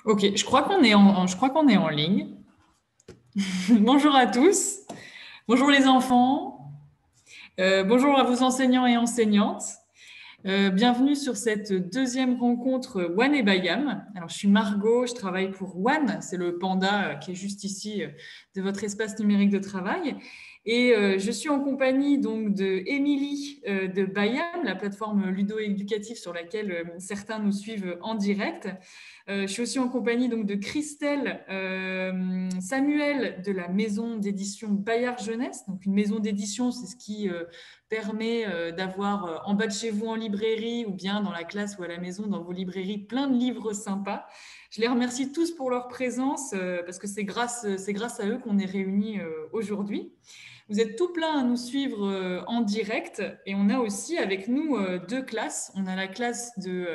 Ok, je crois qu'on est en ligne. Bonjour à tous. Bonjour les enfants. Bonjour à vos enseignants et enseignantes. Bienvenue sur cette deuxième rencontre One et Bayam. Alors, je suis Margot, je travaille pour One, c'est le panda qui est juste ici de votre espace numérique de travail. Et je suis en compagnie donc de Émilie de Bayam, la plateforme ludo-éducative sur laquelle certains nous suivent en direct. Je suis aussi en compagnie donc de Christelle Samuel de la maison d'édition Bayard Jeunesse. Donc une maison d'édition, c'est ce qui permet d'avoir en bas de chez vous en librairie ou bien dans la classe ou à la maison dans vos librairies plein de livres sympas. Je les remercie tous pour leur présence parce que c'est grâce à eux qu'on est réunis aujourd'hui. Vous êtes tout plein à nous suivre en direct et on a aussi avec nous deux classes. On a la classe de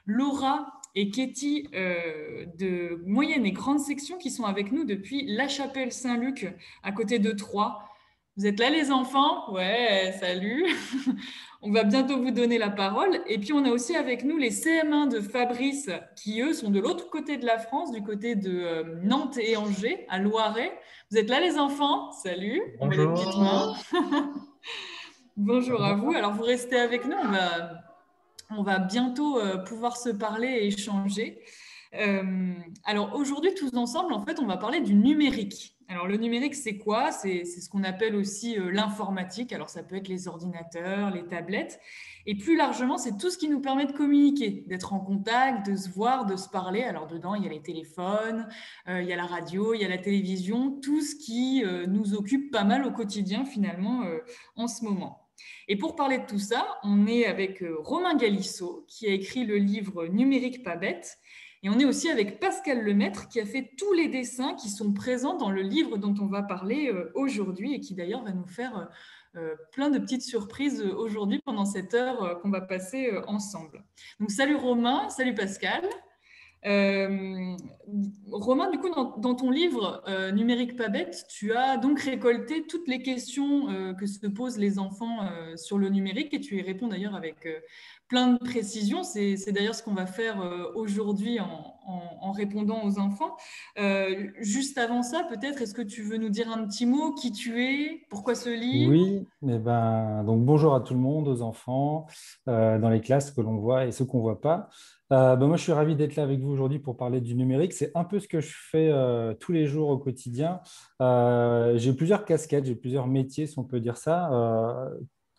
Laura et Katie de moyenne et grande section qui sont avec nous depuis La Chapelle-Saint-Luc à côté de Troyes. Vous êtes là les enfants? Ouais, salut. On va bientôt vous donner la parole. Et puis on a aussi avec nous les CM1 de Fabrice qui eux sont de l'autre côté de la France, du côté de Nantes et Angers, à Loiret. Vous êtes là les enfants? Salut. On met des petites Bonjour. mains. Bonjour à vous. Bonjour. Alors vous restez avec nous. On va bientôt pouvoir se parler et échanger. Alors aujourd'hui, tous ensemble, en fait, on va parler du numérique. Alors le numérique, c'est quoi? C'est ce qu'on appelle aussi l'informatique. Alors ça peut être les ordinateurs, les tablettes. Et plus largement, c'est tout ce qui nous permet de communiquer, d'être en contact, de se voir, de se parler. Alors dedans, il y a les téléphones, il y a la radio, il y a la télévision, tout ce qui nous occupe pas mal au quotidien finalement en ce moment. Et pour parler de tout ça, on est avec Romain Galissot, qui a écrit le livre Numérique pas bête. Et on est aussi avec Pascal Lemaître, qui a fait tous les dessins qui sont présents dans le livre dont on va parler aujourd'hui et qui d'ailleurs va nous faire plein de petites surprises aujourd'hui pendant cette heure qu'on va passer ensemble. Donc salut Romain, salut Pascal. Euh, Romain, du coup, dans ton livre Numérique pas bête, tu as donc récolté toutes les questions que se posent les enfants sur le numérique et tu y réponds d'ailleurs avec plein de précision. C'est d'ailleurs ce qu'on va faire aujourd'hui en répondant aux enfants. Juste avant ça, peut-être, est-ce que tu veux nous dire un petit mot, qui tu es, pourquoi ce livre? Oui, donc bonjour à tout le monde, aux enfants, dans les classes que l'on voit et ceux qu'on ne voit pas. Moi, je suis ravi d'être là avec vous aujourd'hui pour parler du numérique. C'est un peu ce que je fais tous les jours au quotidien. J'ai plusieurs casquettes, j'ai plusieurs métiers, si on peut dire ça.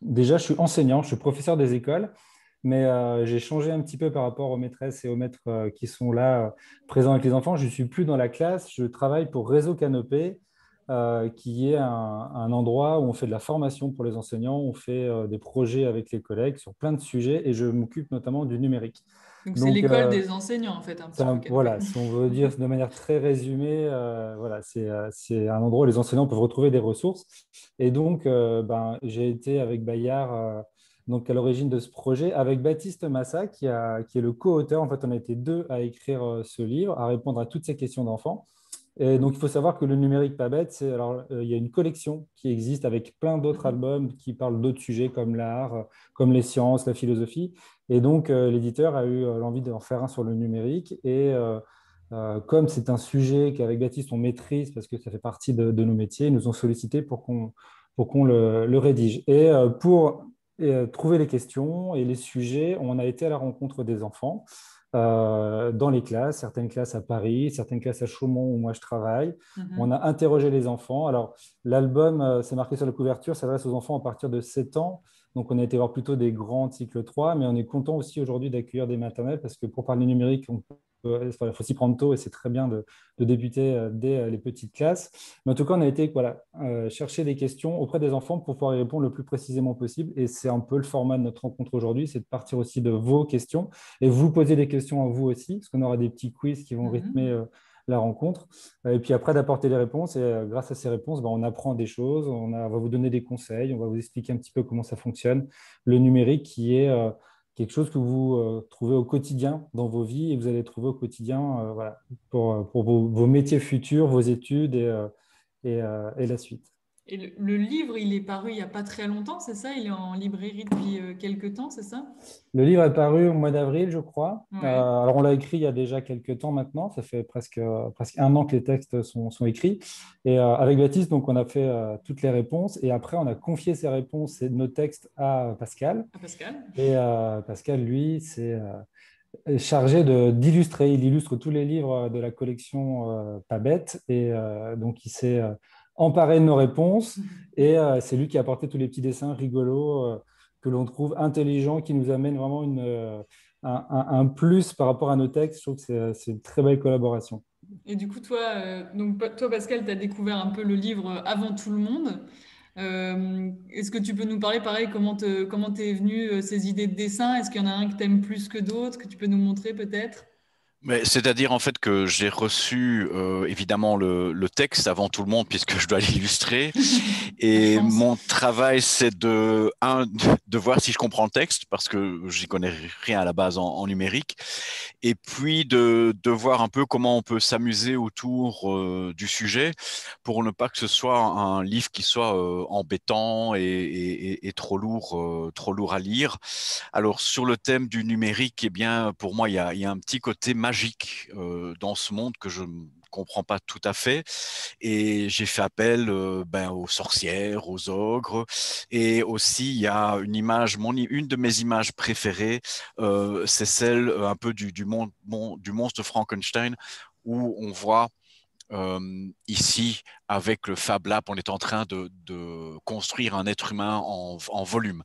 Déjà, je suis enseignant, je suis professeur des écoles, mais j'ai changé un petit peu par rapport aux maîtresses et aux maîtres qui sont là présents avec les enfants. Je ne suis plus dans la classe, je travaille pour Réseau Canopé qui est un endroit où on fait de la formation pour les enseignants, on fait des projets avec les collègues sur plein de sujets et je m'occupe notamment du numérique. Donc c'est Donc, l'école des enseignants en fait, un petit peu Canopé. voilà, si on veut dire de manière très résumée, voilà, c'est un endroit où les enseignants peuvent retrouver des ressources. Et donc, j'ai été avec Bayard donc à l'origine de ce projet, avec Baptiste Massa, qui est le co-auteur. En fait, on a été deux à écrire ce livre, à répondre à toutes ces questions d'enfants. Et donc, il faut savoir que le numérique pas bête, il y a une collection qui existe avec plein d'autres Mhm. albums qui parlent d'autres sujets comme l'art, comme les sciences, la philosophie. Et donc, l'éditeur a eu l'envie d'en faire un sur le numérique. Et comme c'est un sujet qu'avec Baptiste, on maîtrise parce que ça fait partie de nos métiers, ils nous ont sollicité pour qu'on le rédige. Et pour trouver les questions et les sujets, on a été à la rencontre des enfants dans les classes, certaines classes à Paris, certaines classes à Chaumont où moi je travaille. On Mhm. a interrogé les enfants. Alors, l'album, c'est marqué sur la couverture, s'adresse aux enfants à partir de 7 ans. Donc, on a été voir plutôt des grands de cycle 3, mais on est content aussi aujourd'hui d'accueillir des maternelles parce que pour parler numérique, il faut s'y prendre tôt et c'est très bien de débuter dès les petites classes. Mais en tout cas, on a été voilà, chercher des questions auprès des enfants pour pouvoir y répondre le plus précisément possible. Et c'est un peu le format de notre rencontre aujourd'hui, c'est de partir aussi de vos questions et vous poser des questions à vous aussi, parce qu'on aura des petits quiz qui vont rythmer Mhm. la rencontre. Et puis après, d'apporter les réponses. Et grâce à ces réponses, on apprend des choses, on va vous donner des conseils, on va vous expliquer un petit peu comment ça fonctionne. Le numérique qui est quelque chose que vous trouvez au quotidien dans vos vies et vous allez trouver au quotidien voilà, pour vos métiers futurs, vos études et la suite. Et le livre, il est paru il n'y a pas très longtemps, c'est ça? Il est en librairie depuis quelques temps, c'est ça? Le livre est paru au mois d'avril, je crois. Ouais. Alors, on l'a écrit il y a déjà quelques temps maintenant. Ça fait presque un an que les textes sont écrits. Et avec Baptiste, donc, on a fait toutes les réponses. Et après, on a confié ces réponses et nos textes à Pascal. Ah, Pascal? Et Pascal, lui, est chargé d'illustrer. Il illustre tous les livres de la collection Pas Bête. Et donc, il s'est emparé de nos réponses. Et c'est lui qui a apporté tous les petits dessins rigolos que l'on trouve intelligents, qui nous amènent vraiment un plus par rapport à nos textes. Je trouve que c'est une très belle collaboration. Et du coup, toi, toi Pascal, tu as découvert un peu le livre avant tout le monde. Est-ce que tu peux nous parler, pareil, comment t'es venu ces idées de dessin? Est-ce qu'il y en a un que tu aimes plus que d'autres, que tu peux nous montrer peut-être? Mais c'est-à-dire en fait que j'ai reçu évidemment le texte avant tout le monde puisque je dois l'illustrer La et chance. mon travail c'est de voir si je comprends le texte parce que j'y connais rien à la base en numérique et puis de voir un peu comment on peut s'amuser autour du sujet pour ne pas que ce soit un livre qui soit embêtant et trop lourd à lire. Alors, sur le thème du numérique, eh bien, pour moi, il y a un petit côté magique dans ce monde que je ne comprends pas tout à fait. Et j'ai fait appel aux sorcières, aux ogres. Et aussi, il y a une image, une de mes images préférées, c'est celle un peu du monstre de Frankenstein, où on voit ici, avec le Fab Lab, on est en train de construire un être humain en volume.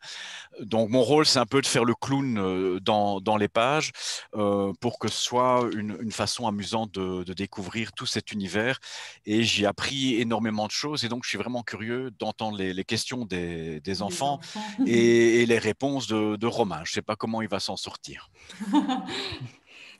Donc mon rôle, c'est un peu de faire le clown dans les pages pour que ce soit une façon amusante de découvrir tout cet univers. Et j'ai appris énormément de choses et donc je suis vraiment curieux d'entendre les questions des Des enfants enfants. et les réponses de Romain. Je ne sais pas comment il va s'en sortir.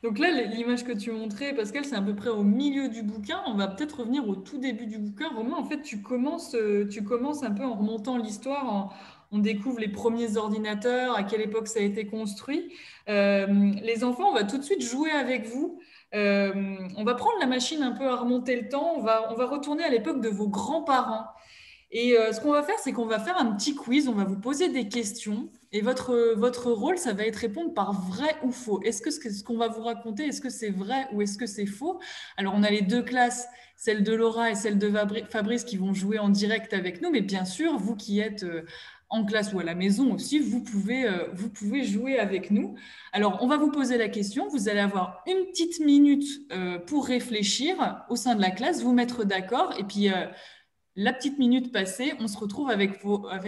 Donc là, l'image que tu montrais, Pascal, c'est à peu près au milieu du bouquin. On va peut-être revenir au tout début du bouquin. Romain, en fait, tu commences un peu en remontant l'histoire. On découvre les premiers ordinateurs, à quelle époque ça a été construit. Les enfants, on va tout de suite jouer avec vous. On va prendre la machine un peu à remonter le temps. On va retourner à l'époque de vos grands-parents. Et ce qu'on va faire, c'est qu'on va faire un petit quiz, on va vous poser des questions et votre rôle, ça va être répondre par vrai ou faux. Est-ce que ce qu'on va vous raconter, est-ce que c'est vrai ou est-ce que c'est faux? Alors, on a les deux classes, celle de Laura et celle de Fabrice qui vont jouer en direct avec nous, mais bien sûr, vous qui êtes en classe ou à la maison aussi, vous pouvez jouer avec nous. Alors, on va vous poser la question, vous allez avoir une petite minute pour réfléchir au sein de la classe, vous mettre d'accord et puis... la petite minute passée, on se retrouve avec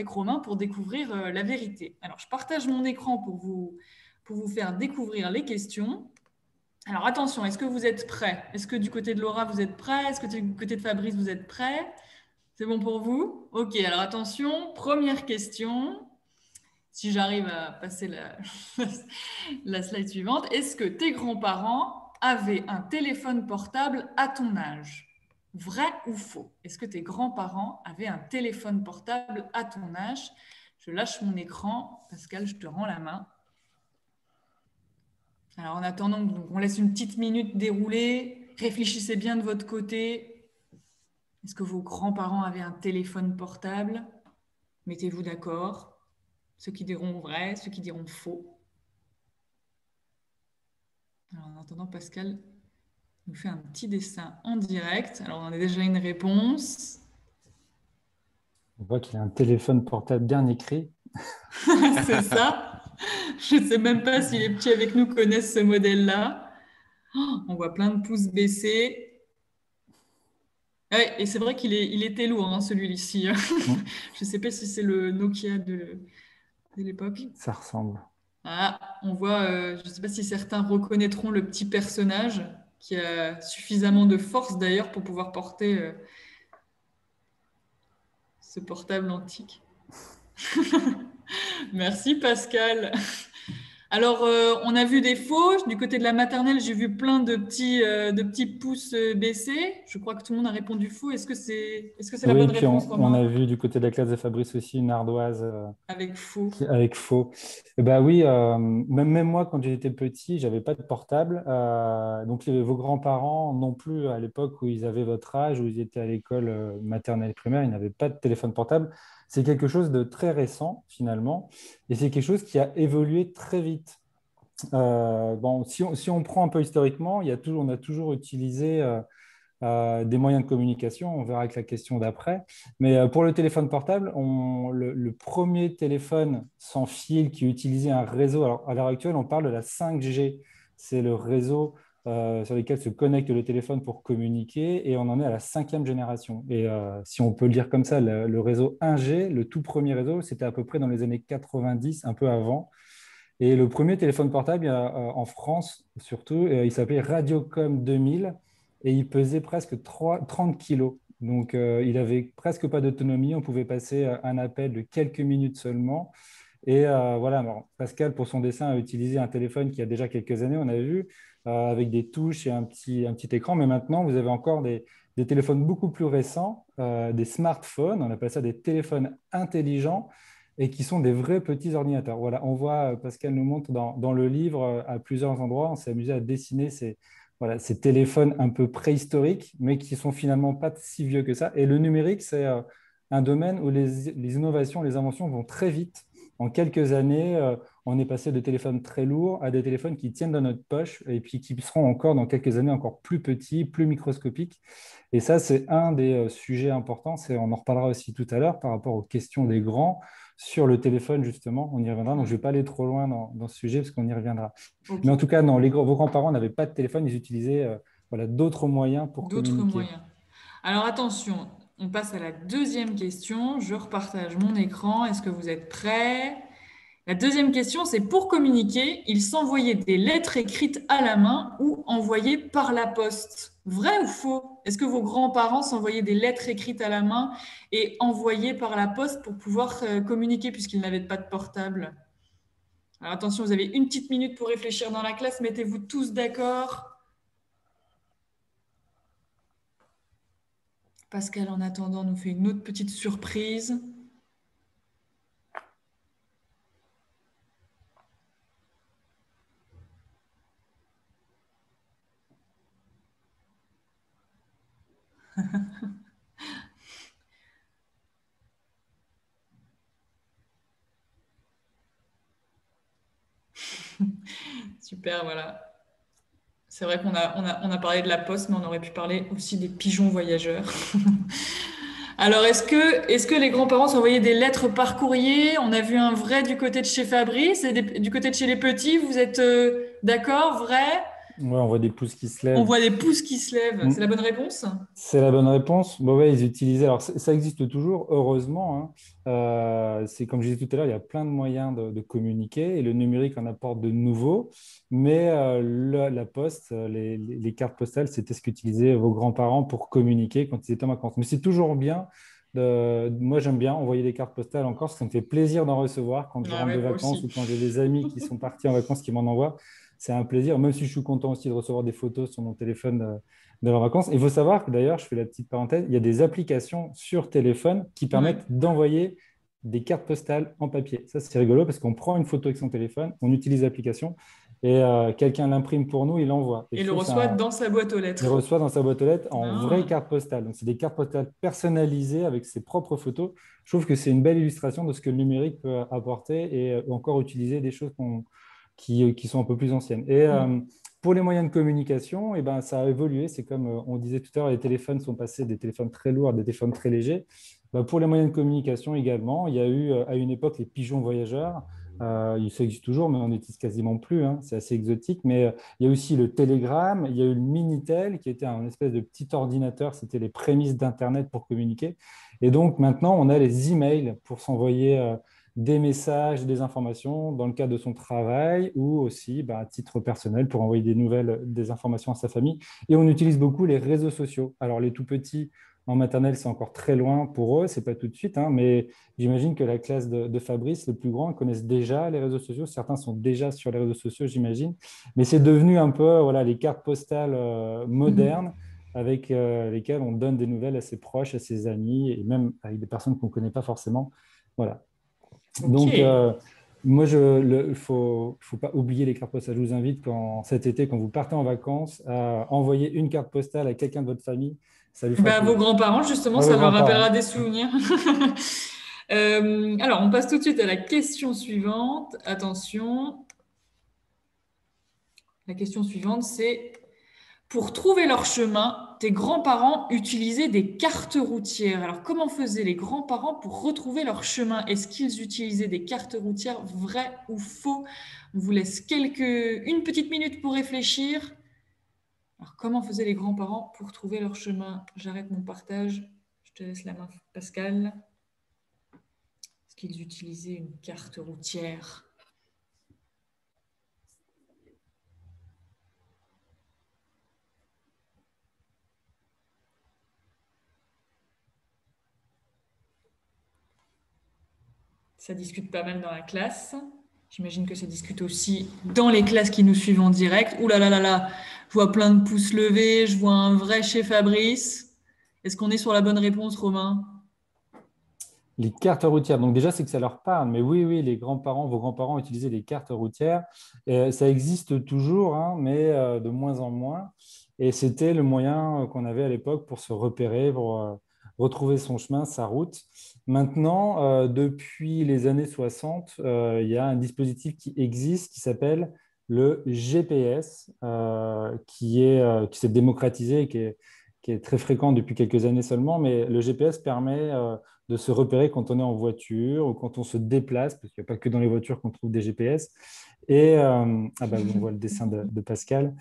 Romain pour découvrir la vérité. Alors, je partage mon écran pour vous faire découvrir les questions. Alors, attention, est-ce que vous êtes prêts? Est-ce que du côté de Laura, vous êtes prêts? Est-ce que du côté de Fabrice, vous êtes prêts? C'est bon pour vous? Ok, alors attention, première question. Si j'arrive à passer la slide suivante, est-ce que tes grands-parents avaient un téléphone portable à ton âge? Vrai ou faux? Est-ce que tes grands-parents avaient un téléphone portable à ton âge? Je lâche mon écran. Pascal, je te rends la main. Alors, en attendant, donc, on laisse une petite minute dérouler. Réfléchissez bien de votre côté. Est-ce que vos grands-parents avaient un téléphone portable? Mettez-vous d'accord. Ceux qui diront vrai, ceux qui diront faux. Alors, en attendant, Pascal nous fait un petit dessin en direct. Alors, on a déjà une réponse. On voit qu'il a un téléphone portable bien écrit. C'est ça. Je ne sais même pas si les petits avec nous connaissent ce modèle-là. Oh, on voit plein de pouces baissés. Ouais, et c'est vrai il était lourd, hein, celui-ci. Mm. Je ne sais pas si c'est le Nokia de l'époque. Ça ressemble. Ah, on voit, je ne sais pas si certains reconnaîtront le petit personnage qui a suffisamment de force d'ailleurs pour pouvoir porter ce portable antique. Merci Pascal. Alors, on a vu des faux. Du côté de la maternelle, j'ai vu plein de petits pouces baissés. Je crois que tout le monde a répondu faux. Est-ce que c'est la Oui, et bonne puis réponse, on a Romain? vu du côté de la classe de Fabrice aussi une ardoise Avec faux. avec faux. Eh ben oui, même moi, quand j'étais petit, j'avais pas de portable. Donc, vos grands-parents non plus, à l'époque où ils avaient votre âge, où ils étaient à l'école maternelle et primaire, ils n'avaient pas de téléphone portable. C'est quelque chose de très récent, finalement, et c'est quelque chose qui a évolué très vite. Bon, si on prend un peu historiquement, on a toujours utilisé des moyens de communication. On verra avec la question d'après. Mais pour le téléphone portable, le premier téléphone sans fil qui utilisait un réseau, alors à l'heure actuelle, on parle de la 5G. C'est le réseau sur lequel se connecte le téléphone pour communiquer et on en est à la 5e génération. Et si on peut le dire comme ça, le réseau 1G, le tout premier réseau, c'était à peu près dans les années 90, un peu avant. Et le premier téléphone portable en France, surtout, il s'appelait Radiocom 2000 et il pesait presque 30 kilos. Donc, il avait presque pas d'autonomie. On pouvait passer un appel de quelques minutes seulement. Et voilà, alors, Pascal, pour son dessin, a utilisé un téléphone qui a déjà quelques années, on a vu, avec des touches et un petit écran. Mais maintenant, vous avez encore des téléphones beaucoup plus récents, des smartphones, on appelle ça des téléphones intelligents et qui sont des vrais petits ordinateurs. Voilà, on voit, Pascal nous montre dans le livre, à plusieurs endroits, on s'est amusé à dessiner voilà, ces téléphones un peu préhistoriques, mais qui sont finalement pas si vieux que ça. Et le numérique, c'est un domaine où les innovations, les inventions vont très vite. En quelques années, on est passé de téléphones très lourds à des téléphones qui tiennent dans notre poche et puis qui seront encore dans quelques années encore plus petits, plus microscopiques. Et ça, c'est un des sujets importants. On en reparlera aussi tout à l'heure par rapport aux questions des grands sur le téléphone, justement. On y reviendra. Donc, je ne vais pas aller trop loin dans ce sujet parce qu'on y reviendra. Ok. Mais en tout cas, non, vos grands-parents n'avaient pas de téléphone. Ils utilisaient voilà, d'autres moyens pour D'autres communiquer. moyens. Alors attention, on passe à la deuxième question. Je repartage mon écran. Est-ce que vous êtes prêts? La deuxième question, c'est pour communiquer, ils s'envoyaient des lettres écrites à la main ou envoyées par la poste. Vrai ou faux? Est-ce que vos grands-parents s'envoyaient des lettres écrites à la main et envoyées par la poste pour pouvoir communiquer puisqu'ils n'avaient pas de portable? Alors attention, vous avez une petite minute pour réfléchir dans la classe. Mettez-vous tous d'accord. Pascal, en attendant, nous fait une autre petite surprise. Super, voilà. C'est vrai on a parlé de la poste, mais on aurait pu parler aussi des pigeons voyageurs. Alors, est-ce que les grands-parents s'envoyaient des lettres par courrier? On a vu un vrai du côté de chez Fabrice et du côté de chez les petits. Vous êtes d'accord? Vrai? Ouais, on voit des pouces qui se On lèvent. voit des pouces qui se lèvent. C'est Mm. la bonne réponse? C'est la bonne réponse. Bon, ouais, ils utilisaient. Alors, ça existe toujours, heureusement, hein. C'est comme je disais tout à l'heure, il y a plein de moyens de communiquer et le numérique en apporte de nouveaux. Mais la poste, les cartes postales, c'était ce qu'utilisaient vos grands-parents pour communiquer quand ils étaient en vacances. Mais c'est toujours bien. Moi, j'aime bien envoyer des cartes postales encore parce que ça me fait plaisir d'en recevoir quand je Ah rentre ouais, de moi vacances aussi. ou quand j'ai des amis qui sont partis en vacances qui m'en envoient. C'est un plaisir, même si je suis content aussi de recevoir des photos sur mon téléphone de leurs vacances. Il faut savoir que d'ailleurs, je fais la petite parenthèse, il y a des applications sur téléphone qui Ouais. permettent d'envoyer des cartes postales en papier. Ça, c'est rigolo parce qu'on prend une photo avec son téléphone, on utilise l'application et quelqu'un l'imprime pour nous, il l'envoie. Et Et je le trouve que reçoit dans sa boîte aux il lettres. reçoit dans sa boîte aux lettres en vraie Ah. carte postale. Donc, c'est des cartes postales personnalisées avec ses propres photos. Je trouve que c'est une belle illustration de ce que le numérique peut apporter et encore utiliser des choses qui sont un peu plus anciennes. Et Mm. pour les moyens de communication, eh ben, ça a évolué. C'est comme on disait tout à l'heure, les téléphones sont passés des téléphones très lourds à des téléphones très légers. Ben, pour les moyens de communication également, il y a eu à une époque les pigeons voyageurs. Ça existe toujours, mais on n'utilise quasiment plus, hein. C'est assez exotique. Mais il y a aussi le télégramme, il y a eu le Minitel, qui était un espèce de petit ordinateur. C'était les prémices d'Internet pour communiquer. Et donc maintenant, on a les emails pour s'envoyer des messages, des informations dans le cadre de son travail ou aussi à titre personnel pour envoyer des nouvelles, des informations à sa famille. Et on utilise beaucoup les réseaux sociaux. Alors les tout petits En maternelle, c'est encore très loin pour eux, c'est pas tout de suite, hein, mais j'imagine que la classe de Fabrice, le plus grand, ils connaissent déjà les réseaux sociaux. Certains sont déjà sur les réseaux sociaux, j'imagine. Mais c'est devenu un peu voilà, les cartes postales Mhm. modernes avec lesquelles on donne des nouvelles à ses proches, à ses amis et même avec des personnes qu'on ne connaît pas forcément. Voilà. Ok. Donc, moi, faut pas oublier les cartes postales. Je vous invite, cet été, quand vous partez en vacances, à envoyer une carte postale à quelqu'un de votre famille. Ça lui fera Bah, vos plaisir. grands-parents, justement, À vos ça leur rappellera grands-parents. des souvenirs. Alors, on passe tout de suite à la question suivante. Attention, la question suivante, c'est pour trouver leur chemin, tes grands-parents utilisaient des cartes routières. Alors, comment faisaient les grands-parents pour retrouver leur chemin? Est-ce qu'ils utilisaient des cartes routières, vrai ou faux? On vous laisse une petite minute pour réfléchir. Alors, comment faisaient les grands-parents pour trouver leur chemin? J'arrête mon partage. Je te laisse la main, Pascal. Est-ce qu'ils utilisaient une carte routière? Ça discute pas mal dans la classe. J'imagine que ça discute aussi dans les classes qui nous suivent en direct. Ouh là là là là, je vois plein de pouces levés, je vois un vrai chez Fabrice. Est-ce qu'on est sur la bonne réponse, Romain? Les cartes routières. Donc déjà, c'est que ça leur parle. Mais oui, oui, vos grands-parents utilisaient les cartes routières. Ça existe toujours, hein, mais de moins en moins. Et c'était le moyen qu'on avait à l'époque pour se repérer, pour retrouver son chemin, sa route. Maintenant, depuis les années 60, il y a un dispositif qui existe qui s'appelle le GPS, qui s'est démocratisé et qui est très fréquent depuis quelques années seulement. Mais le GPS permet de se repérer quand on est en voiture ou quand on se déplace, parce qu'il n'y a pas que dans les voitures qu'on trouve des GPS. Et ah bah, on voit le dessin de Pascal.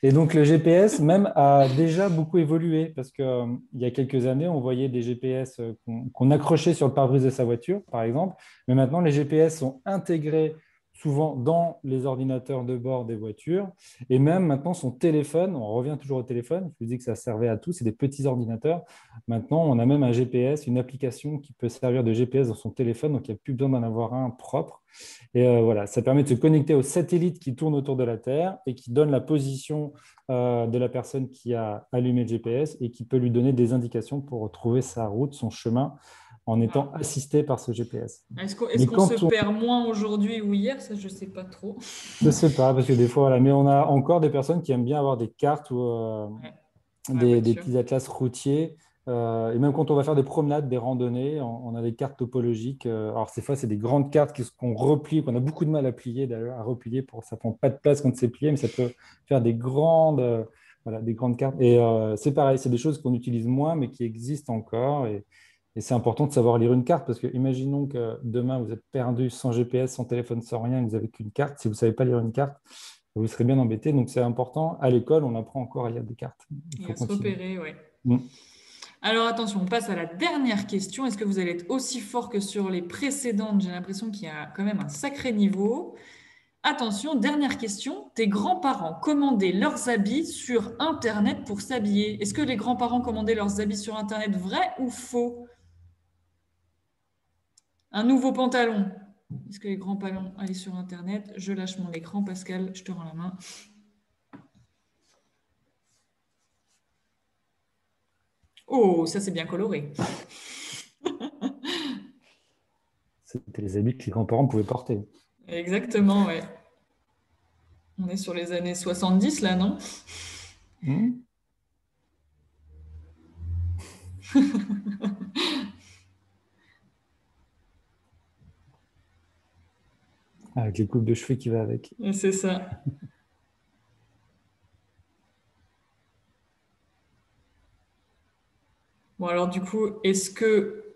Et donc le GPS même a déjà beaucoup évolué parce que il y a quelques années, on voyait des GPS qu'on accrochait sur le pare-brise de sa voiture, par exemple. Mais maintenant, les GPS sont intégrés souvent dans les ordinateurs de bord des voitures. Et même maintenant, son téléphone, on revient toujours au téléphone, je vous dis que ça servait à tout, c'est des petits ordinateurs. Maintenant, on a même un GPS, une application qui peut servir de GPS dans son téléphone, donc il n'y a plus besoin d'en avoir un propre. Et voilà, ça permet de se connecter aux satellites qui tournent autour de la Terre et qui donnent la position de la personne qui a allumé le GPS et qui peut lui donner des indications pour trouver sa route, son chemin, en étant Wow. assisté par ce GPS. Est-ce Mais qu'on se quand on perd moins aujourd'hui ou hier? Ça, je sais pas trop. Je ne sais pas, parce que des fois, voilà, mais on a encore des personnes qui aiment bien avoir des cartes ou Ouais, la des voiture. petits atlas routiers. Et même quand on va faire des promenades, des randonnées, on a des cartes topologiques. Alors, ces fois, c'est des grandes cartes qu'on replie, qu'on a beaucoup de mal à plier d'ailleurs, à replier. Ça prend pas de place quand c'est plié, mais ça peut faire voilà, des grandes cartes. Et c'est pareil, c'est des choses qu'on utilise moins, mais qui existent encore. Et c'est important de savoir lire une carte, parce que imaginons que demain, vous êtes perdu sans GPS, sans téléphone, sans rien, et vous n'avez qu'une carte. Si vous ne savez pas lire une carte, vous serez bien embêté. Donc, c'est important. À l'école, on apprend encore à lire des cartes. Il Et faut à se continuer. repérer, ouais. Mm. Alors attention, on passe à la dernière question. Est-ce que vous allez être aussi fort que sur les précédentes? J'ai l'impression qu'il y a quand même un sacré niveau. Attention, dernière question. Tes grands-parents commandaient leurs habits sur Internet pour s'habiller. Est-ce que les grands-parents commandaient leurs habits sur Internet, vrai ou faux? Un nouveau pantalon. Est-ce que les grands-parents allaient sur Internet? Je lâche mon écran, Pascal, je te rends la main. Oh, ça c'est bien coloré. C'était les habits que les grands-parents pouvaient porter. Exactement, ouais. On est sur les années 70 là, non? Mm. Avec les coupes de cheveux qui va avec. Et c'est ça. Bon, alors du coup, est-ce que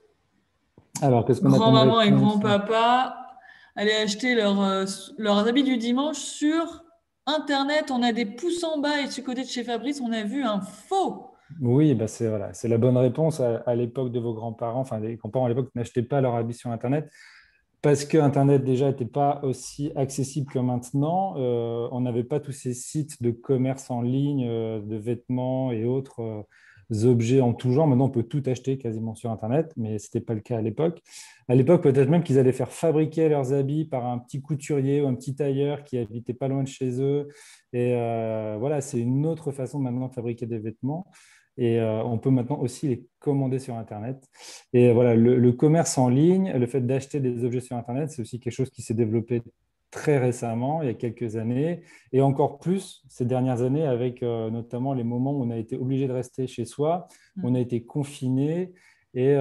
Alors, qu'est-ce qu'on a comme grand-maman et réponse? grand-papa allaient acheter leurs habits du dimanche sur Internet? On a des pouces en bas et du côté de chez Fabrice, on a vu un faux. Oui, bah c'est la bonne réponse à l'époque de vos grands-parents. Enfin, les grands-parents à l'époque n'achetaient pas leurs habits sur Internet parce que Internet déjà n'était pas aussi accessible que maintenant. On n'avait pas tous ces sites de commerce en ligne, de vêtements et autres objets en tout genre. Maintenant, on peut tout acheter quasiment sur Internet, mais ce n'était pas le cas à l'époque. À l'époque, peut-être même qu'ils allaient faire fabriquer leurs habits par un petit couturier ou un petit tailleur qui habitait pas loin de chez eux. Et voilà, c'est une autre façon maintenant de fabriquer des vêtements. Et on peut maintenant aussi les commander sur Internet. Et voilà, le commerce en ligne, le fait d'acheter des objets sur Internet, c'est aussi quelque chose qui s'est développé très récemment, il y a quelques années, et encore plus ces dernières années avec notamment les moments où on a été obligé de rester chez soi, où on a été confiné et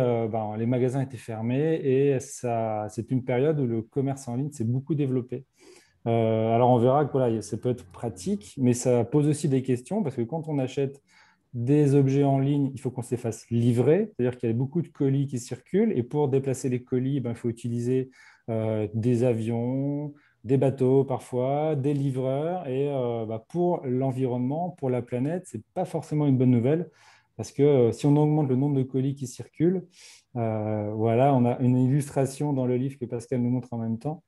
les magasins étaient fermés et ça, c'est une période où le commerce en ligne s'est beaucoup développé. Alors on verra que voilà, ça peut être pratique, mais ça pose aussi des questions parce que quand on achète des objets en ligne, il faut qu'on se les fasse livrer, c'est-à-dire qu'il y a beaucoup de colis qui circulent et pour déplacer les colis, il faut utiliser des avions, des bateaux parfois, des livreurs et pour l'environnement, pour la planète, ce n'est pas forcément une bonne nouvelle parce que si on augmente le nombre de colis qui circulent, voilà, on a une illustration dans le livre que Pascal nous montre en même temps.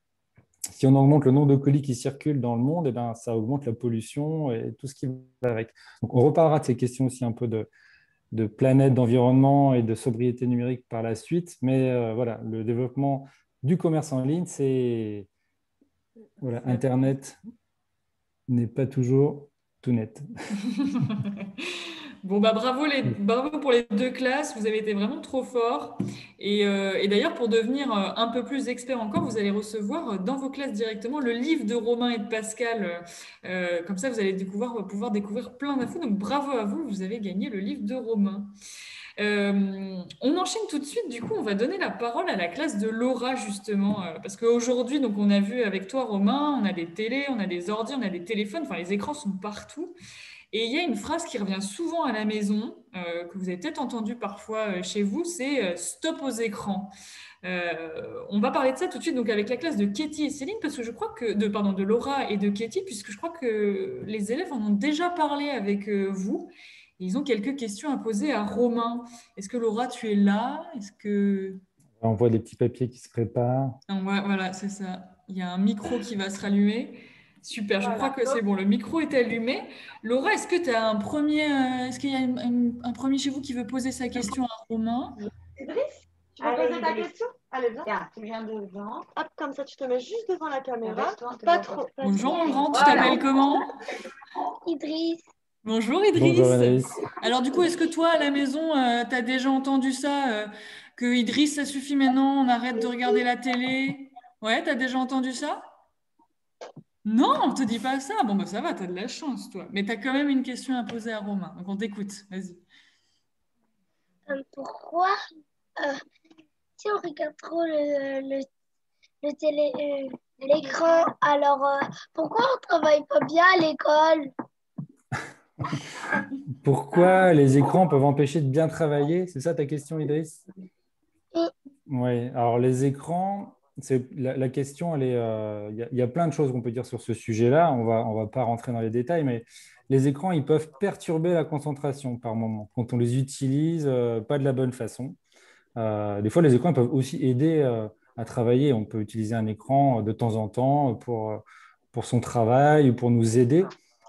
Si on augmente le nombre de colis qui circulent dans le monde, ça augmente la pollution et tout ce qui va avec. Donc, on reparlera de ces questions aussi un peu de planète, d'environnement et de sobriété numérique par la suite. Mais voilà, le développement du commerce en ligne, c'est voilà, Internet n'est pas toujours tout net. Bon, bravo pour les deux classes, vous avez été vraiment trop forts. Et d'ailleurs, pour devenir un peu plus expert encore, vous allez recevoir dans vos classes directement le livre de Romain et de Pascal. Comme ça, vous allez pouvoir découvrir plein d'infos. Donc, bravo à vous, vous avez gagné le livre de Romain. On enchaîne tout de suite, du coup, on va donner la parole à la classe de Laura, justement, parce qu'aujourd'hui, donc, on a vu avec toi, Romain, on a des télés, on a des ordi, on a des téléphones, enfin, les écrans sont partout. Et il y a une phrase qui revient souvent à la maison, que vous avez peut-être entendu parfois chez vous, c'est stop aux écrans. On va parler de ça tout de suite donc avec la classe de Katie et Céline, parce que je crois de Laura et de Katie, puisque je crois que les élèves en ont déjà parlé avec vous. Et ils ont quelques questions à poser à Romain. Est-ce que Laura, tu es là? Est-ce que... On voit des petits papiers qui se préparent. Non, voilà, c'est ça. Il y a un micro qui va se rallumer. Super, je crois que c'est bon. Le micro est allumé. Laura, est-ce que tu as est-ce qu'il y a un premier chez vous qui veut poser sa question à Romain? Idriss, tu veux poser ta question? Allez, viens. Tu viens devant. Hop, comme ça, tu te mets juste devant la caméra. Pas trop. Bonjour mon grand, tu t'appelles comment? Idriss. Bonjour Idriss. Bonjour Anaïs. Alors du coup, est-ce que toi à la maison, tu as déjà entendu ça, que Idriss, ça suffit maintenant, on arrête de regarder la télé? Ouais, tu as déjà entendu ça? Non, on te dit pas ça. Bon, bah ça va, tu as de la chance, toi. Mais tu as quand même une question à poser à Romain. Donc on t'écoute, vas-y. Pourquoi, si on regarde trop l'écran, alors pourquoi on travaille pas bien à l'école? Pourquoi les écrans peuvent empêcher de bien travailler? C'est ça ta question, Idriss? Oui. Oui, alors les écrans, la question, il y a plein de choses qu'on peut dire sur ce sujet-là. On va pas rentrer dans les détails, mais les écrans, ils peuvent perturber la concentration par moment quand on les utilise pas de la bonne façon. Des fois, les écrans peuvent aussi aider à travailler. On peut utiliser un écran de temps en temps pour son travail ou pour nous aider.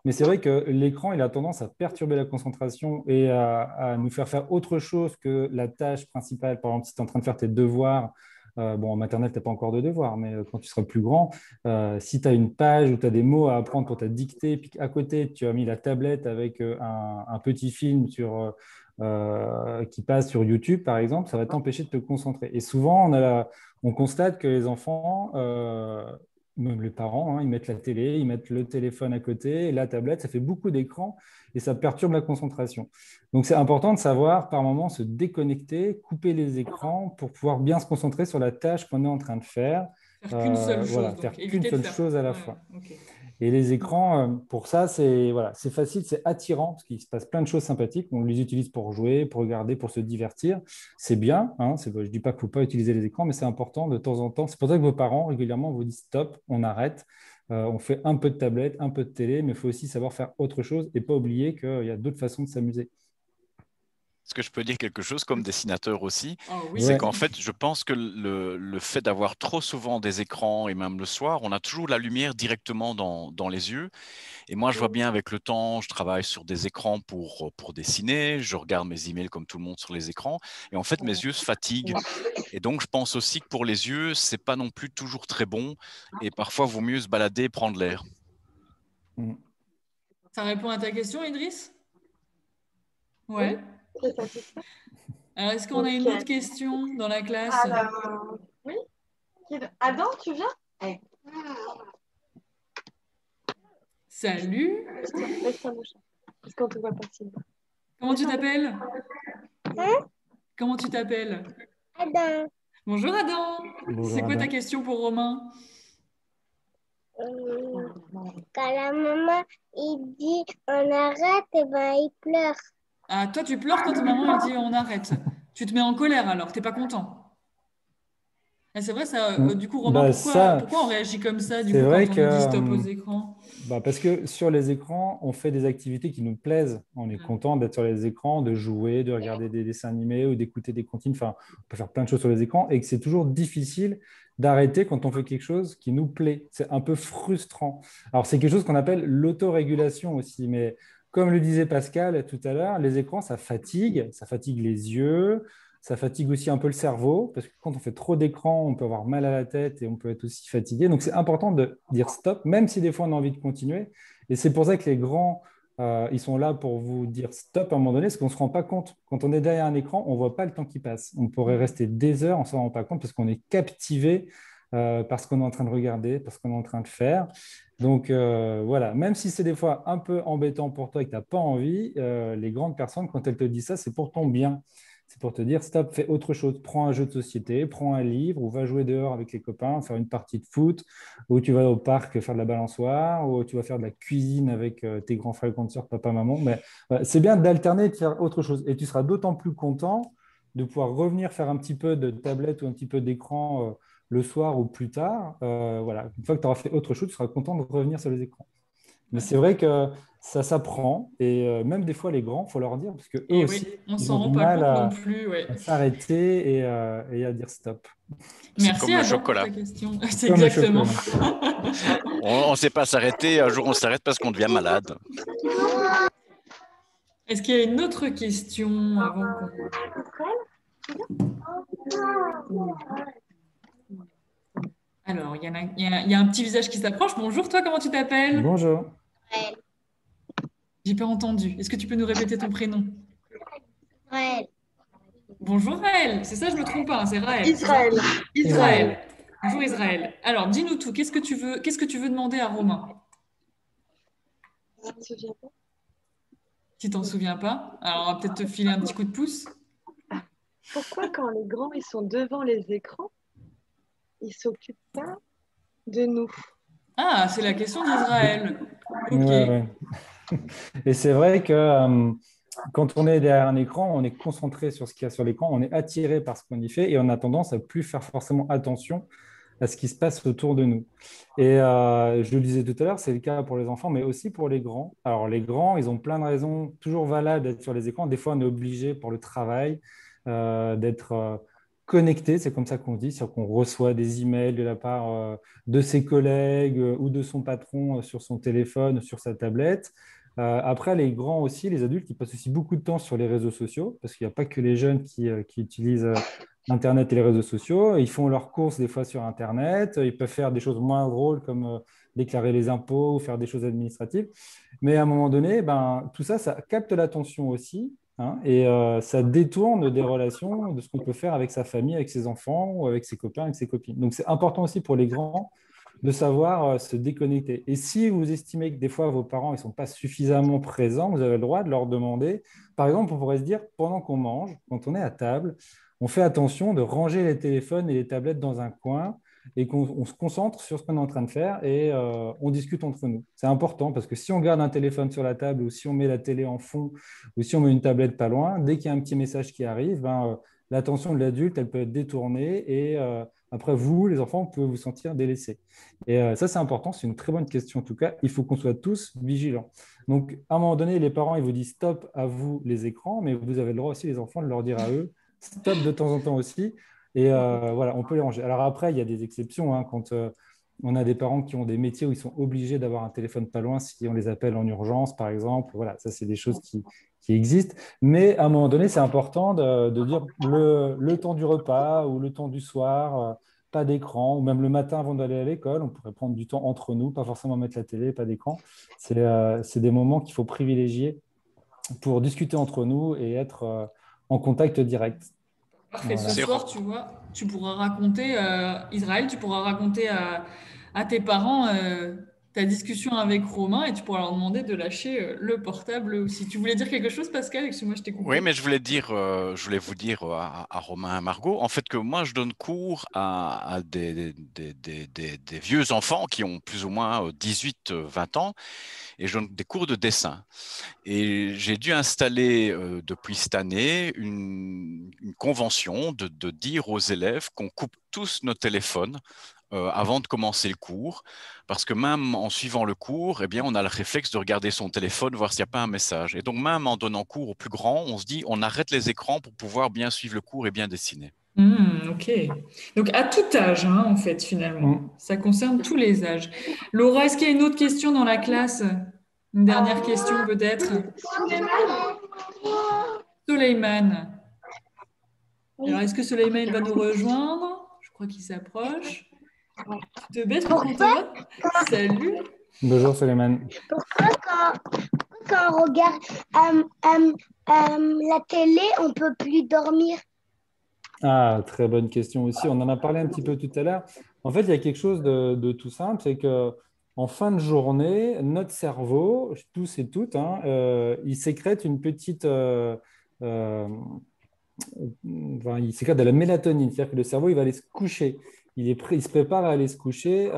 Mais c'est vrai que l'écran, il a tendance à perturber la concentration et à nous faire autre chose que la tâche principale. Par exemple, si tu es en train de faire tes devoirs, bon, en maternelle, tu n'as pas encore de devoirs, mais quand tu seras plus grand, si tu as une page où tu as des mots à apprendre pour ta dictée, puis à côté, tu as mis la tablette avec un petit film qui passe sur YouTube, par exemple, ça va t'empêcher de te concentrer. Et souvent, on constate que les enfants, même les parents, ils mettent la télé, ils mettent le téléphone à côté, et la tablette, ça fait beaucoup d'écran et ça perturbe la concentration. Donc, c'est important de savoir par moment se déconnecter, couper les écrans pour pouvoir bien se concentrer sur la tâche qu'on est en train de faire. Faire qu'une seule chose. Voilà, donc, faire qu'une éviter de seule faire- chose à la Ouais, fois. ok. Et les écrans, pour ça, c'est voilà, c'est facile, c'est attirant, parce qu'il se passe plein de choses sympathiques. On les utilise pour jouer, pour regarder, pour se divertir. C'est bien, hein, je ne dis pas qu'il ne faut pas utiliser les écrans, mais c'est important de temps en temps. C'est pour ça que vos parents, régulièrement, vous disent stop, on arrête. On fait un peu de tablette, un peu de télé, mais il faut aussi savoir faire autre chose et pas oublier qu'il y a d'autres façons de s'amuser. Est-ce que je peux dire quelque chose comme dessinateur aussi? Oh oui. C'est Ouais. qu'en fait, je pense que le fait d'avoir trop souvent des écrans et même le soir, on a toujours la lumière directement dans les yeux. Et moi, je vois bien avec le temps, je travaille sur des écrans pour dessiner, je regarde mes emails comme tout le monde sur les écrans. Et en fait, mes yeux se fatiguent. Et donc, je pense aussi que pour les yeux, c'est pas non plus toujours très bon. Et parfois, il vaut mieux se balader et prendre l'air. Mm. Ça répond à ta question, Idriss? Oui, Ouais. c'est satisfait. Alors, est-ce qu'on a une autre question dans la classe? Alors, oui. Adam, tu viens? Allez. Salut. Laisse-toi mon chat. Parce qu'on te voit pas sinon. Comment tu t'appelles? Hein? Comment tu t'appelles? Adam, Bonjour Adam. Bonjour, C'est quoi ta Adam. question pour Romain? quand la maman il dit on arrête, et ben il pleure. Ah, toi, tu pleures quand maman elle dit on arrête. Tu te mets en colère alors, t'es pas content. Ah, c'est vrai ça. Du coup, Romain, Bah, ça, pourquoi on réagit comme ça du c'est coup quand vrai on que nous dit stop aux écrans? bah parce que sur les écrans, on fait des activités qui nous plaisent. On est content d'être sur les écrans, de jouer, de regarder des dessins animés ou d'écouter des comptines. Enfin, on peut faire plein de choses sur les écrans et que c'est toujours difficile d'arrêter quand on fait quelque chose qui nous plaît. C'est un peu frustrant. Alors, c'est quelque chose qu'on appelle l'autorégulation aussi. Mais comme le disait Pascal tout à l'heure, les écrans, ça fatigue les yeux. Ça fatigue aussi un peu le cerveau, parce que quand on fait trop d'écran, on peut avoir mal à la tête et on peut être aussi fatigué. Donc, c'est important de dire stop, même si des fois on a envie de continuer. Et c'est pour ça que les grands, ils sont là pour vous dire stop à un moment donné, parce qu'on ne se rend pas compte. Quand on est derrière un écran, on ne voit pas le temps qui passe. On pourrait rester des heures, on ne s'en rend pas compte, parce qu'on est captivé par ce qu'on est en train de regarder, par ce qu'on est en train de faire. Donc voilà, même si c'est des fois un peu embêtant pour toi et que tu n'as pas envie, les grandes personnes, quand elles te disent ça, c'est pour ton bien. C'est pour te dire, stop, fais autre chose. Prends un jeu de société, prends un livre, ou va jouer dehors avec les copains, faire une partie de foot, ou tu vas au parc faire de la balançoire, ou tu vas faire de la cuisine avec tes grands frères et grandes sœurs, papa, maman. Mais c'est bien d'alterner et de faire autre chose. Et tu seras d'autant plus content de pouvoir revenir faire un petit peu de tablette ou un petit peu d'écran le soir ou plus tard. Voilà. Une fois que tu auras fait autre chose, tu seras content de revenir sur les écrans. Mais c'est vrai que ça s'apprend et même des fois les grands, il faut leur dire parce que eux Et aussi, oui, on ils ont s'en du rend pas mal compte non plus, ouais. à s'arrêter et à dire stop, C'est Merci comme le Adam pour chocolat. ta question. C'est comme le exactement. chocolat. On ne sait pas s'arrêter. Un jour, on s'arrête parce qu'on devient malade. Est-ce qu'il y a une autre question avant qu'on... Alors, il y a un petit visage qui s'approche. Bonjour, toi, comment tu t'appelles? Bonjour. Israël. J'ai pas entendu. Est-ce que tu peux nous répéter ton prénom? Israël. Bonjour Raël. C'est ça, je me trompe pas, hein, c'est Raël. c'est ça Israël. Israël. Bonjour Israël. Alors, dis-nous tout. Qu'est-ce que tu veux demander à Romain? Je me souviens pas. Tu t'en souviens pas? Alors, on va peut-être te filer un petit coup de pouce. Pourquoi quand les grands ils sont devant les écrans, ils s'occupent pas de nous? Ah, c'est la question d'Israël. Ok. Ouais, ouais. Et c'est vrai que quand on est derrière un écran, on est concentré sur ce qu'il y a sur l'écran, on est attiré par ce qu'on y fait et on a tendance à plus faire forcément attention à ce qui se passe autour de nous. Et je le disais tout à l'heure, c'est le cas pour les enfants, mais aussi pour les grands. Alors les grands, ils ont plein de raisons toujours valables d'être sur les écrans. Des fois, on est obligé pour le travail d'être connecté, c'est comme ça qu'on dit, c'est-à-dire qu'on reçoit des emails de la part de ses collègues ou de son patron sur son téléphone, sur sa tablette. Après, les grands aussi, les adultes, ils passent aussi beaucoup de temps sur les réseaux sociaux, parce qu'il n'y a pas que les jeunes qui utilisent Internet et les réseaux sociaux. Ils font leurs courses des fois sur Internet. Ils peuvent faire des choses moins drôles comme déclarer les impôts ou faire des choses administratives. Mais à un moment donné, ben, tout ça, ça capte l'attention aussi. Hein, et ça détourne des relations, de ce qu'on peut faire avec sa famille, avec ses enfants ou avec ses copains, avec ses copines. Donc, c'est important aussi pour les grands de savoir se déconnecter. Et si vous estimez que des fois vos parents ne sont pas suffisamment présents, vous avez le droit de leur demander. Par exemple, on pourrait se dire, pendant qu'on mange, quand on est à table, on fait attention de ranger les téléphones et les tablettes dans un coin et qu'on se concentre sur ce qu'on est en train de faire et on discute entre nous. C'est important parce que si on garde un téléphone sur la table ou si on met la télé en fond ou si on met une tablette pas loin, dès qu'il y a un petit message qui arrive, ben, l'attention de l'adulte, elle peut être détournée et après, vous, les enfants, vous pouvez vous sentir délaissés. Et ça, c'est important, c'est une très bonne question en tout cas. Il faut qu'on soit tous vigilants. Donc, à un moment donné, les parents, ils vous disent stop à vous les écrans, mais vous avez le droit aussi, les enfants, de leur dire à eux stop de temps en temps aussi. Et voilà, on peut les ranger. Alors après, il y a des exceptions hein, quand on a des parents qui ont des métiers où ils sont obligés d'avoir un téléphone pas loin si on les appelle en urgence, par exemple. Voilà, ça, c'est des choses qui existent. Mais à un moment donné, c'est important de dire le temps du repas ou le temps du soir, pas d'écran, ou même le matin avant d'aller à l'école, on pourrait prendre du temps entre nous, pas forcément mettre la télé, pas d'écran. C'est des moments qu'il faut privilégier pour discuter entre nous et être en contact direct. Parfait. Voilà. Ce soir, tu vois, tu pourras raconter, Israël, tu pourras raconter à tes parents ta discussion avec Romain et tu pourras leur demander de lâcher le portable aussi. Tu voulais dire quelque chose, Pascal? Excuse-moi, je t'ai Oui, coupé. mais je voulais vous dire à Romain et à Margot, en fait, que moi, je donne cours à des vieux enfants qui ont plus ou moins 18, 20 ans, et je donne des cours de dessin. Et j'ai dû installer depuis cette année une convention de dire aux élèves qu'on coupe tous nos téléphones avant de commencer le cours, parce que même en suivant le cours, eh bien, on a le réflexe de regarder son téléphone, voir s'il n'y a pas un message. Et donc, même en donnant cours aux plus grands, on se dit, on arrête les écrans pour pouvoir bien suivre le cours et bien dessiner. Ok. Donc, à tout âge, hein, en fait, finalement. Mm. Ça concerne tous les âges. Laura, est-ce qu'il y a une autre question dans la classe? Une dernière question, peut-être? Soleiman. Alors, est-ce que Soleiman va nous rejoindre? Je crois qu'il s'approche. Tu te baisses, comment ça va? Salut. Bonjour, Suleiman. Pourquoi quand on regarde la télé, on peut plus dormir? Ah, très bonne question aussi. On en a parlé un petit peu tout à l'heure. En fait, il y a quelque chose de tout simple, c'est que en fin de journée, notre cerveau, tous et toutes, hein, il sécrète une petite, euh, enfin, il sécrète de la mélatonine, c'est-à-dire que le cerveau, il va aller se coucher. Il se prépare à aller se coucher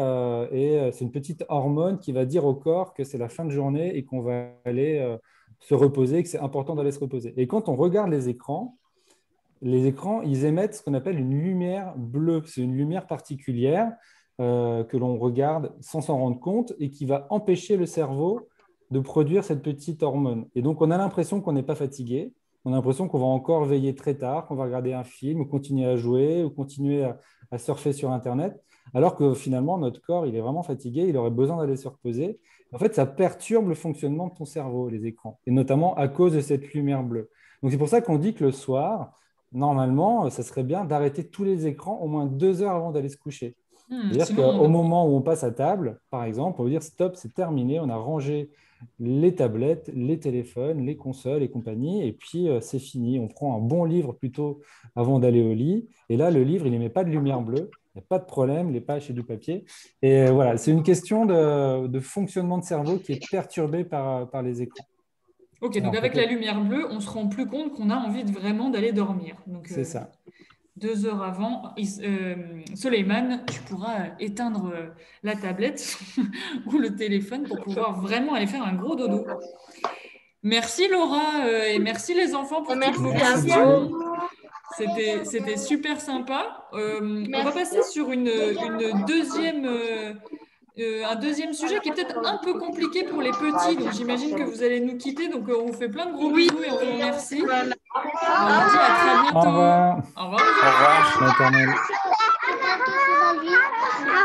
et c'est une petite hormone qui va dire au corps que c'est la fin de journée et qu'on va aller se reposer, que c'est important d'aller se reposer. Et quand on regarde les écrans, ils émettent ce qu'on appelle une lumière bleue. C'est une lumière particulière que l'on regarde sans s'en rendre compte et qui va empêcher le cerveau de produire cette petite hormone. Et donc, on a l'impression qu'on n'est pas fatigué. On a l'impression qu'on va encore veiller très tard, qu'on va regarder un film ou continuer à jouer ou continuer à surfer sur Internet, alors que finalement, notre corps, il est vraiment fatigué, il aurait besoin d'aller se reposer. En fait, ça perturbe le fonctionnement de ton cerveau, les écrans, et notamment à cause de cette lumière bleue. Donc, c'est pour ça qu'on dit que le soir, normalement, ça serait bien d'arrêter tous les écrans au moins 2 heures avant d'aller se coucher. C'est-à-dire qu'au Sinon, moment où on passe à table, par exemple, on veut dire stop, c'est terminé, on a rangé les tablettes, les téléphones, les consoles et compagnie, et puis c'est fini. On prend un bon livre plutôt avant d'aller au lit. Et là, le livre, il n'émet pas de lumière bleue, il n'y a pas de problème, les pages et du papier. Et voilà, c'est une question de fonctionnement de cerveau qui est perturbé par les écrans. ok, donc Alors avec la peut-être, lumière bleue, on se rend plus compte qu'on a envie vraiment d'aller dormir. Donc, c'est ça. 2 heures avant, Soleiman, tu pourras éteindre la tablette ou le téléphone pour pouvoir vraiment aller faire un gros dodo. Merci Laura et merci les enfants pour toutes vos Merci à Merci questions. beaucoup. C'était super sympa. On va passer sur une deuxième, un deuxième sujet qui est peut-être un peu compliqué pour les petits. Donc j'imagine que vous allez nous quitter. Donc on vous fait plein de gros bisous et on vous remercie. Voilà. On vous dit à très Au bientôt. revoir. Au revoir. Au revoir. Maternelle. Au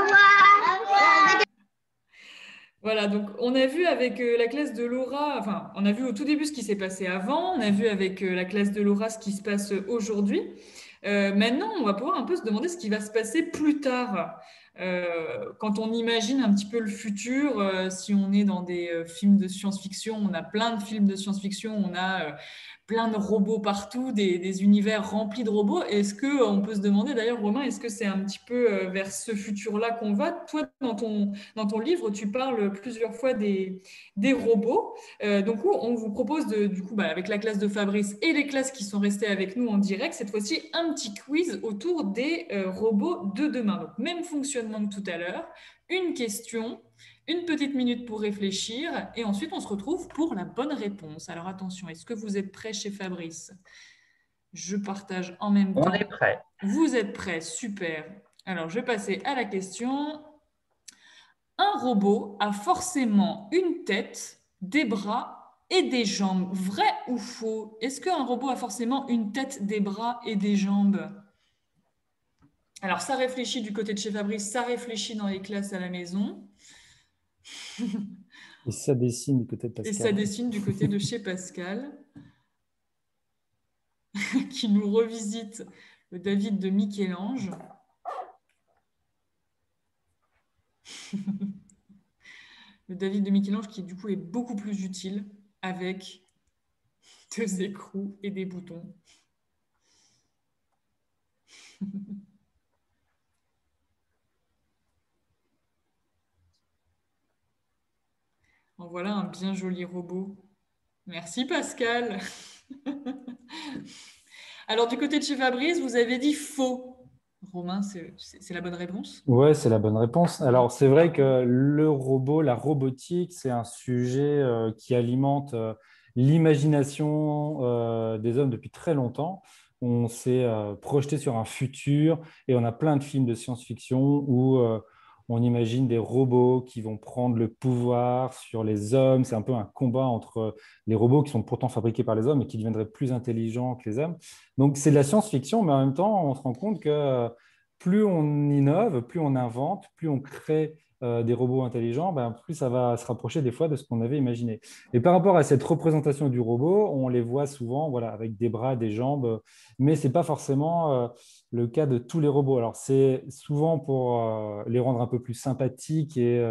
revoir. Voilà, donc on a vu avec la classe de Laura, enfin, on a vu au tout début ce qui s'est passé avant, on a vu avec la classe de Laura ce qui se passe aujourd'hui. Maintenant, on va pouvoir un peu se demander ce qui va se passer plus tard. Quand on imagine un petit peu le futur, si on est dans des films de science-fiction, on a plein de films de science-fiction, on a plein de robots partout, des univers remplis de robots. Est-ce que on peut se demander d'ailleurs, Romain, est-ce que c'est un petit peu vers ce futur-là qu'on va? Toi, dans ton livre, tu parles plusieurs fois des robots. Donc, on vous propose, du coup, avec la classe de Fabrice et les classes qui sont restées avec nous en direct, cette fois-ci, un petit quiz autour des robots de demain. Donc, même fonctionnement que tout à l'heure, une question, une petite minute pour réfléchir et ensuite, on se retrouve pour la bonne réponse. Alors, attention, est-ce que vous êtes prêts chez Fabrice? Je partage en même On temps. est prêt. Vous êtes prêts, super. Alors, je vais passer à la question. Un robot a forcément une tête, des bras et des jambes. Vrai ou faux? Est-ce qu'un robot a forcément une tête, des bras et des jambes? Alors, ça réfléchit du côté de chez Fabrice, ça réfléchit dans les classes à la maison. Et ça dessine du côté de Et Pascal. ça dessine du côté de chez Pascal, qui nous revisite le David de Michel-Ange. Le David de Michel-Ange qui, du coup, est beaucoup plus utile avec 2 écrous et des boutons. En voilà un bien joli robot. Merci Pascal. Alors du côté de chez Fabrice, vous avez dit faux. Romain, c'est la bonne réponse? Ouais, c'est la bonne réponse. Alors, c'est vrai que le robot, la robotique, c'est un sujet qui alimente l'imagination des hommes depuis très longtemps. On s'est projeté sur un futur et on a plein de films de science-fiction où on imagine des robots qui vont prendre le pouvoir sur les hommes. C'est un peu un combat entre les robots qui sont pourtant fabriqués par les hommes et qui deviendraient plus intelligents que les hommes. Donc, c'est de la science-fiction, mais en même temps, on se rend compte que plus on innove, plus on invente, plus on crée des robots intelligents, ben, plus ça va se rapprocher des fois de ce qu'on avait imaginé. Et par rapport à cette représentation du robot, on les voit souvent voilà, avec des bras, des jambes, mais ce n'est pas forcément le cas de tous les robots. Alors, c'est souvent pour les rendre un peu plus sympathiques et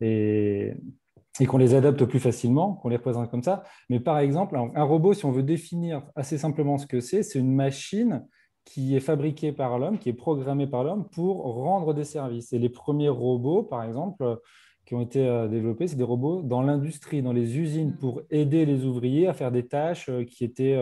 et qu'on les adapte plus facilement, qu'on les représente comme ça. Mais par exemple, un robot, si on veut définir assez simplement ce que c'est une machine qui est fabriquée par l'homme, qui est programmée par l'homme pour rendre des services. Et les premiers robots, par exemple, qui ont été développés, c'est des robots dans l'industrie, dans les usines, pour aider les ouvriers à faire des tâches qui étaient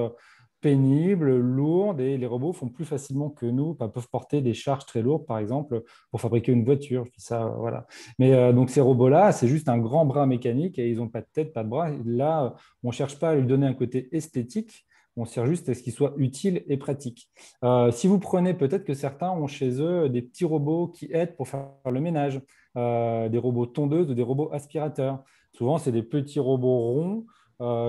pénibles, lourdes, et les robots font plus facilement que nous, peuvent porter des charges très lourdes, par exemple, pour fabriquer une voiture. Je dis ça, voilà. Mais donc ces robots-là, c'est juste un grand bras mécanique et ils n'ont pas de tête, pas de bras. Et là, on ne cherche pas à lui donner un côté esthétique, on sert juste à ce qu'il soit utile et pratique. Si vous prenez, peut-être que certains ont chez eux des petits robots qui aident pour faire le ménage, des robots tondeuses ou des robots aspirateurs. Souvent, c'est des petits robots ronds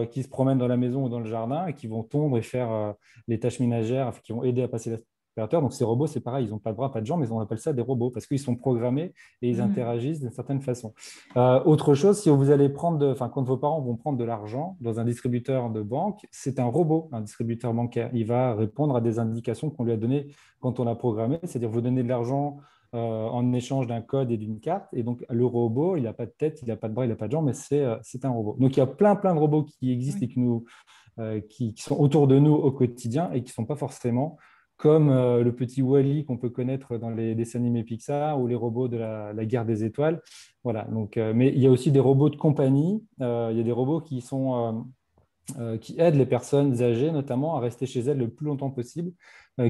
qui se promènent dans la maison ou dans le jardin et qui vont tondre et faire les tâches ménagères, qui vont aider à passer l'aspirateur. Donc, ces robots, c'est pareil, ils n'ont pas de bras, pas de jambes, mais on appelle ça des robots parce qu'ils sont programmés et ils interagissent d'une certaine façon. Autre chose, si vous allez prendre, quand vos parents vont prendre de l'argent dans un distributeur de banque, c'est un robot, un distributeur bancaire. Il va répondre à des indications qu'on lui a données quand on l'a programmé, c'est-à-dire vous donnez de l'argent en échange d'un code et d'une carte. Et donc, le robot, il n'a pas de tête, il n'a pas de bras, il n'a pas de jambes, mais c'est un robot. Donc, il y a plein de robots qui existent et qui sont autour de nous au quotidien et qui ne sont pas forcément comme le petit Wall-E qu'on peut connaître dans les dessins animés Pixar ou les robots de la guerre des étoiles. Voilà. Donc, mais il y a aussi des robots de compagnie. Il y a des robots qui aident les personnes âgées, notamment, à rester chez elles le plus longtemps possible,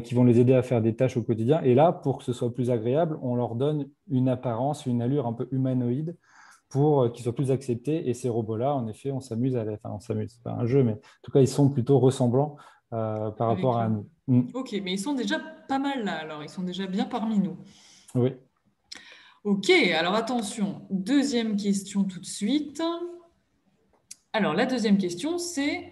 qui vont les aider à faire des tâches au quotidien. Et là, pour que ce soit plus agréable, on leur donne une apparence, une allure un peu humanoïde pour qu'ils soient plus acceptés. Et ces robots-là, en effet, on s'amuse on s'amuse, c'est pas un jeu, mais en tout cas, ils sont plutôt ressemblants par rapport à nous. Ok, mais ils sont déjà pas mal là, alors ils sont déjà bien parmi nous. Oui. Ok, alors attention, deuxième question tout de suite. Alors, la deuxième question, c'est: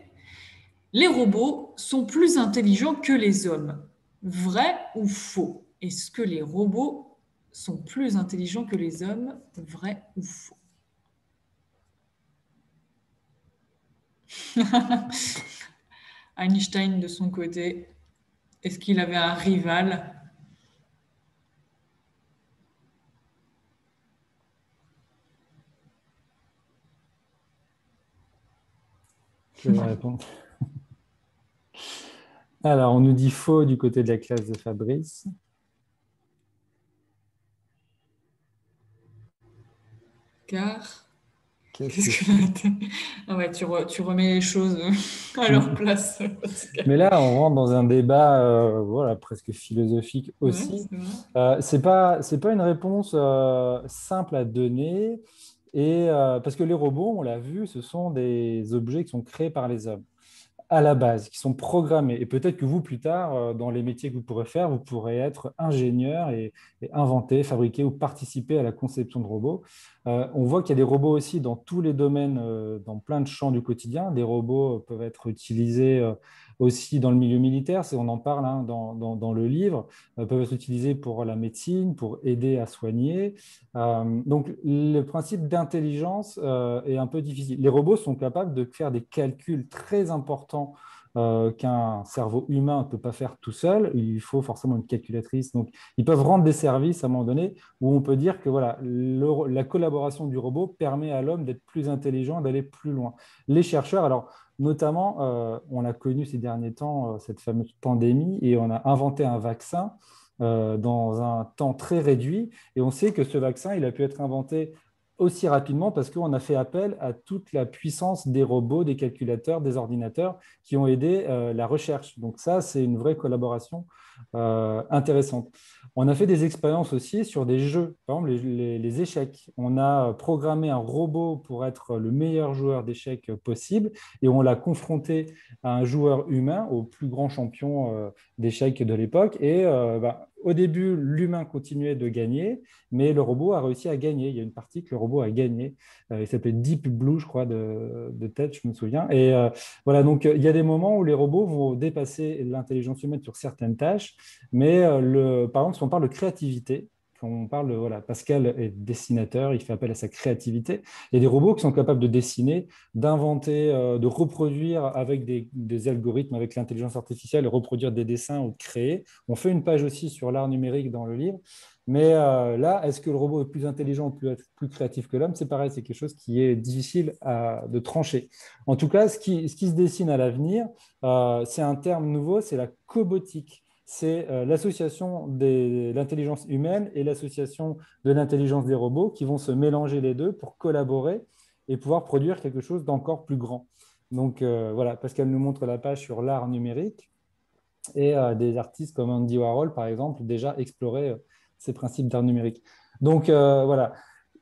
les robots sont plus intelligents que les hommes. Vrai ou faux? Est-ce que les robots sont plus intelligents que les hommes? Vrai ou faux? Einstein, de son côté, est-ce qu'il avait un rival? Je vais répondre. Alors, on nous dit faux du côté de la classe de Fabrice. Car... Ah ouais, tu remets les choses à leur place. Mais là, on rentre dans un débat voilà, presque philosophique aussi. Ouais, c'est pas une réponse simple à donner, parce que les robots, on l'a vu, ce sont des objets qui sont créés par les hommes. à la base, qui sont programmés. Et peut-être que vous, plus tard, dans les métiers que vous pourrez faire, vous pourrez être ingénieur et inventer, fabriquer ou participer à la conception de robots. On voit qu'il y a des robots aussi dans tous les domaines, dans plein de champs du quotidien. Des robots peuvent être utilisés aussi dans le milieu militaire, on en parle hein, dans le livre, peuvent être utilisés pour la médecine, pour aider à soigner. Donc, le principe d'intelligence est un peu difficile. Les robots sont capables de faire des calculs très importants qu'un cerveau humain ne peut pas faire tout seul. Il faut forcément une calculatrice. Donc, ils peuvent rendre des services à un moment donné où on peut dire que voilà, la collaboration du robot permet à l'homme d'être plus intelligent, d'aller plus loin. Les chercheurs, alors, notamment, on a connu ces derniers temps cette fameuse pandémie et on a inventé un vaccin dans un temps très réduit. Et on sait que ce vaccin, il a pu être inventé aussi rapidement parce qu'on a fait appel à toute la puissance des robots, des calculateurs, des ordinateurs qui ont aidé la recherche. Donc ça, c'est une vraie collaboration intéressante. On a fait des expériences aussi sur des jeux, par exemple les échecs. On a programmé un robot pour être le meilleur joueur d'échecs possible et on l'a confronté à un joueur humain, au plus grand champion d'échecs de l'époque. Et au début, l'humain continuait de gagner, mais le robot a réussi à gagner. Il y a une partie que le robot a gagné. Il s'appelait Deep Blue, je crois, de tête, je me souviens. Et voilà, donc il y a des moments où les robots vont dépasser l'intelligence humaine sur certaines tâches, mais par exemple, si on parle de créativité, quand on parle, voilà, Pascal est dessinateur, il fait appel à sa créativité. Il y a des robots qui sont capables de dessiner, d'inventer, de reproduire avec des algorithmes, avec l'intelligence artificielle, reproduire des dessins ou de créer. On fait une page aussi sur l'art numérique dans le livre. Mais là, est-ce que le robot est plus intelligent ou plus créatif que l'homme? C'est pareil, c'est quelque chose qui est difficile de trancher. En tout cas, ce qui se dessine à l'avenir, c'est un terme nouveau, c'est la cobotique. C'est l'association de l'intelligence humaine et l'association de l'intelligence des robots qui vont se mélanger les deux pour collaborer et pouvoir produire quelque chose d'encore plus grand. Donc voilà, Pascal nous montre la page sur l'art numérique et des artistes comme Andy Warhol, par exemple, déjà exploraient ces principes d'art numérique. Donc voilà,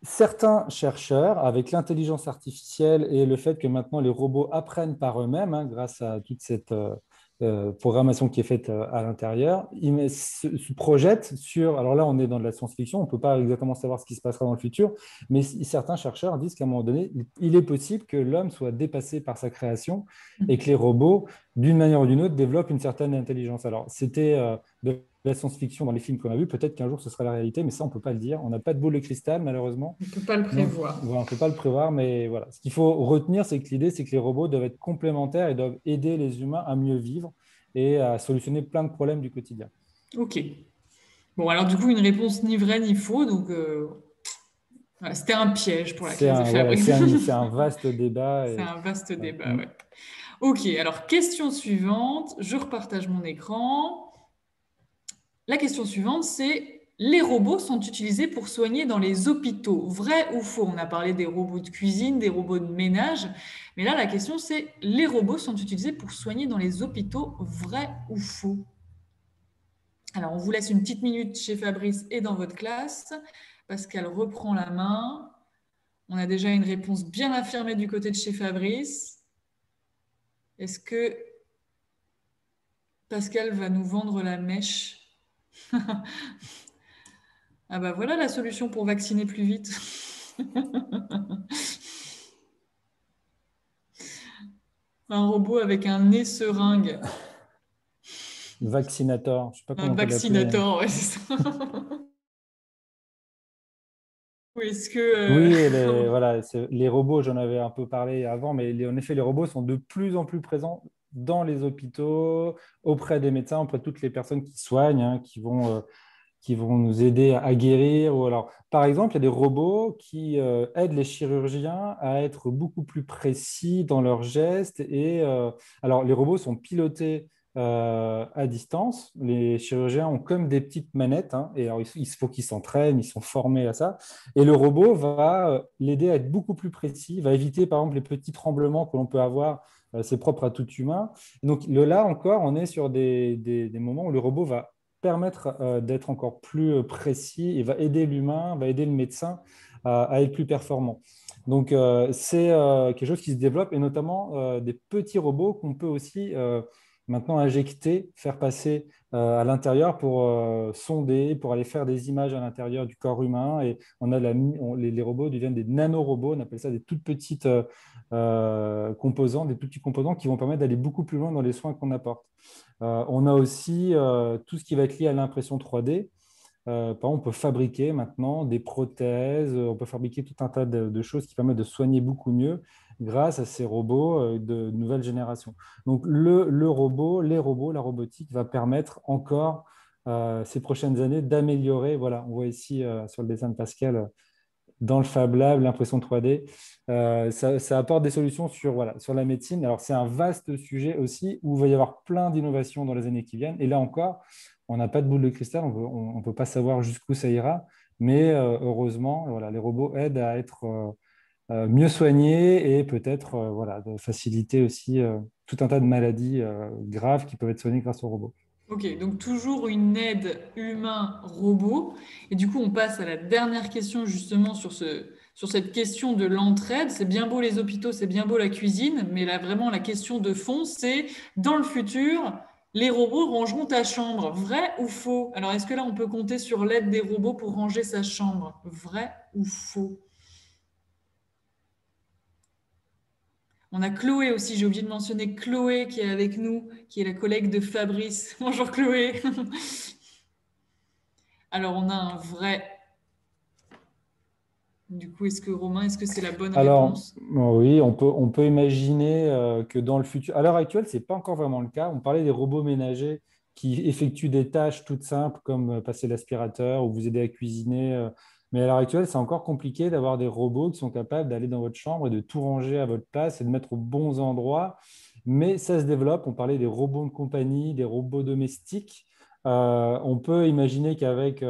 certains chercheurs, avec l'intelligence artificielle et le fait que maintenant les robots apprennent par eux-mêmes, hein, grâce à toute cette programmation qui est faite à l'intérieur, ils se projettent sur, alors là on est dans de la science-fiction, on ne peut pas exactement savoir ce qui se passera dans le futur, mais certains chercheurs disent qu'à un moment donné, il est possible que l'homme soit dépassé par sa création et que les robots, d'une manière ou d'une autre, développent une certaine intelligence. Alors c'était de la science-fiction dans les films qu'on a vus, peut-être qu'un jour ce sera la réalité, mais ça on ne peut pas le dire, on n'a pas de boule de cristal malheureusement. On ne peut pas le prévoir. Donc, voilà, on ne peut pas le prévoir, mais voilà. Ce qu'il faut retenir, c'est que l'idée, c'est que les robots doivent être complémentaires et doivent aider les humains à mieux vivre et à solutionner plein de problèmes du quotidien. Ok. Bon, alors du coup, une réponse ni vraie ni faux, donc voilà, c'était un piège pour la classe de Fabrice. Voilà, c'est un vaste débat. C'est un vaste débat, ouais. Ok, alors question suivante, je repartage mon écran. La question suivante, c'est: les robots sont utilisés pour soigner dans les hôpitaux. Vrai ou faux? On a parlé des robots de cuisine, des robots de ménage, mais là, la question, c'est: les robots sont utilisés pour soigner dans les hôpitaux. Vrai ou faux? Alors, on vous laisse une petite minute chez Fabrice et dans votre classe. Pascal reprend la main. On a déjà une réponse bien affirmée du côté de chez Fabrice. Est-ce que Pascal va nous vendre la mèche? Ah bah voilà la solution pour vacciner plus vite. Un robot avec un nez seringue. Vaccinator, je sais pas comment Un vaccinator, ouais, c'est ça. Ou est-ce que... Oui, voilà, les robots, j'en avais un peu parlé avant, mais en effet, les robots sont de plus en plus présents dans les hôpitaux, auprès des médecins, auprès de toutes les personnes qui soignent, hein, qui vont nous aider à guérir. Ou alors, par exemple, il y a des robots qui aident les chirurgiens à être beaucoup plus précis dans leurs gestes. Et alors, les robots sont pilotés à distance. Les chirurgiens ont comme des petites manettes, hein, et alors il faut qu'ils s'entraînent, ils sont formés à ça. Et le robot va l'aider à être beaucoup plus précis, va éviter par exemple les petits tremblements que l'on peut avoir. C'est propre à tout humain. Donc là encore, on est sur des moments où le robot va permettre d'être encore plus précis et va aider l'humain, va aider le médecin à être plus performant. Donc, c'est quelque chose qui se développe et notamment des petits robots qu'on peut aussi maintenant injecter, faire passer à l'intérieur pour sonder, pour aller faire des images à l'intérieur du corps humain. Et on a les robots deviennent des nanorobots, on appelle ça des toutes petites composants, des tout petits composants qui vont permettre d'aller beaucoup plus loin dans les soins qu'on apporte. On a aussi tout ce qui va être lié à l'impression 3D. Par exemple, on peut fabriquer maintenant des prothèses, on peut fabriquer tout un tas de choses qui permettent de soigner beaucoup mieux grâce à ces robots de nouvelle génération. Donc, le robot, les robots, la robotique va permettre encore ces prochaines années d'améliorer. Voilà, on voit ici sur le dessin de Pascal, dans le Fab Lab, l'impression 3D, ça apporte des solutions sur, voilà, sur la médecine. Alors, c'est un vaste sujet aussi où il va y avoir plein d'innovations dans les années qui viennent. Et là encore, on n'a pas de boule de cristal, on ne peut pas savoir jusqu'où ça ira. Mais heureusement, voilà, les robots aident à être mieux soignés et peut-être voilà, de faciliter aussi tout un tas de maladies graves qui peuvent être soignées grâce aux robots. Ok, donc toujours une aide humain-robot. Et du coup, on passe à la dernière question justement sur cette question de l'entraide. C'est bien beau les hôpitaux, c'est bien beau la cuisine, mais là vraiment la question de fond, c'est dans le futur, les robots rangeront ta chambre. Vrai ou faux? Alors est-ce que là, on peut compter sur l'aide des robots pour ranger sa chambre? Vrai ou faux? On a Chloé aussi, j'ai oublié de mentionner Chloé qui est avec nous, qui est la collègue de Fabrice. Bonjour Chloé. Alors on a un vrai. Du coup, est-ce que Romain, est-ce que c'est la bonne Alors, réponse? oui, on peut imaginer que dans le futur, à l'heure actuelle, ce n'est pas encore vraiment le cas. On parlait des robots ménagers qui effectuent des tâches toutes simples comme passer l'aspirateur ou vous aider à cuisiner. Mais à l'heure actuelle, c'est encore compliqué d'avoir des robots qui sont capables d'aller dans votre chambre et de tout ranger à votre place et de mettre aux bons endroits. Mais ça se développe. On parlait des robots de compagnie, des robots domestiques. On peut imaginer qu'avec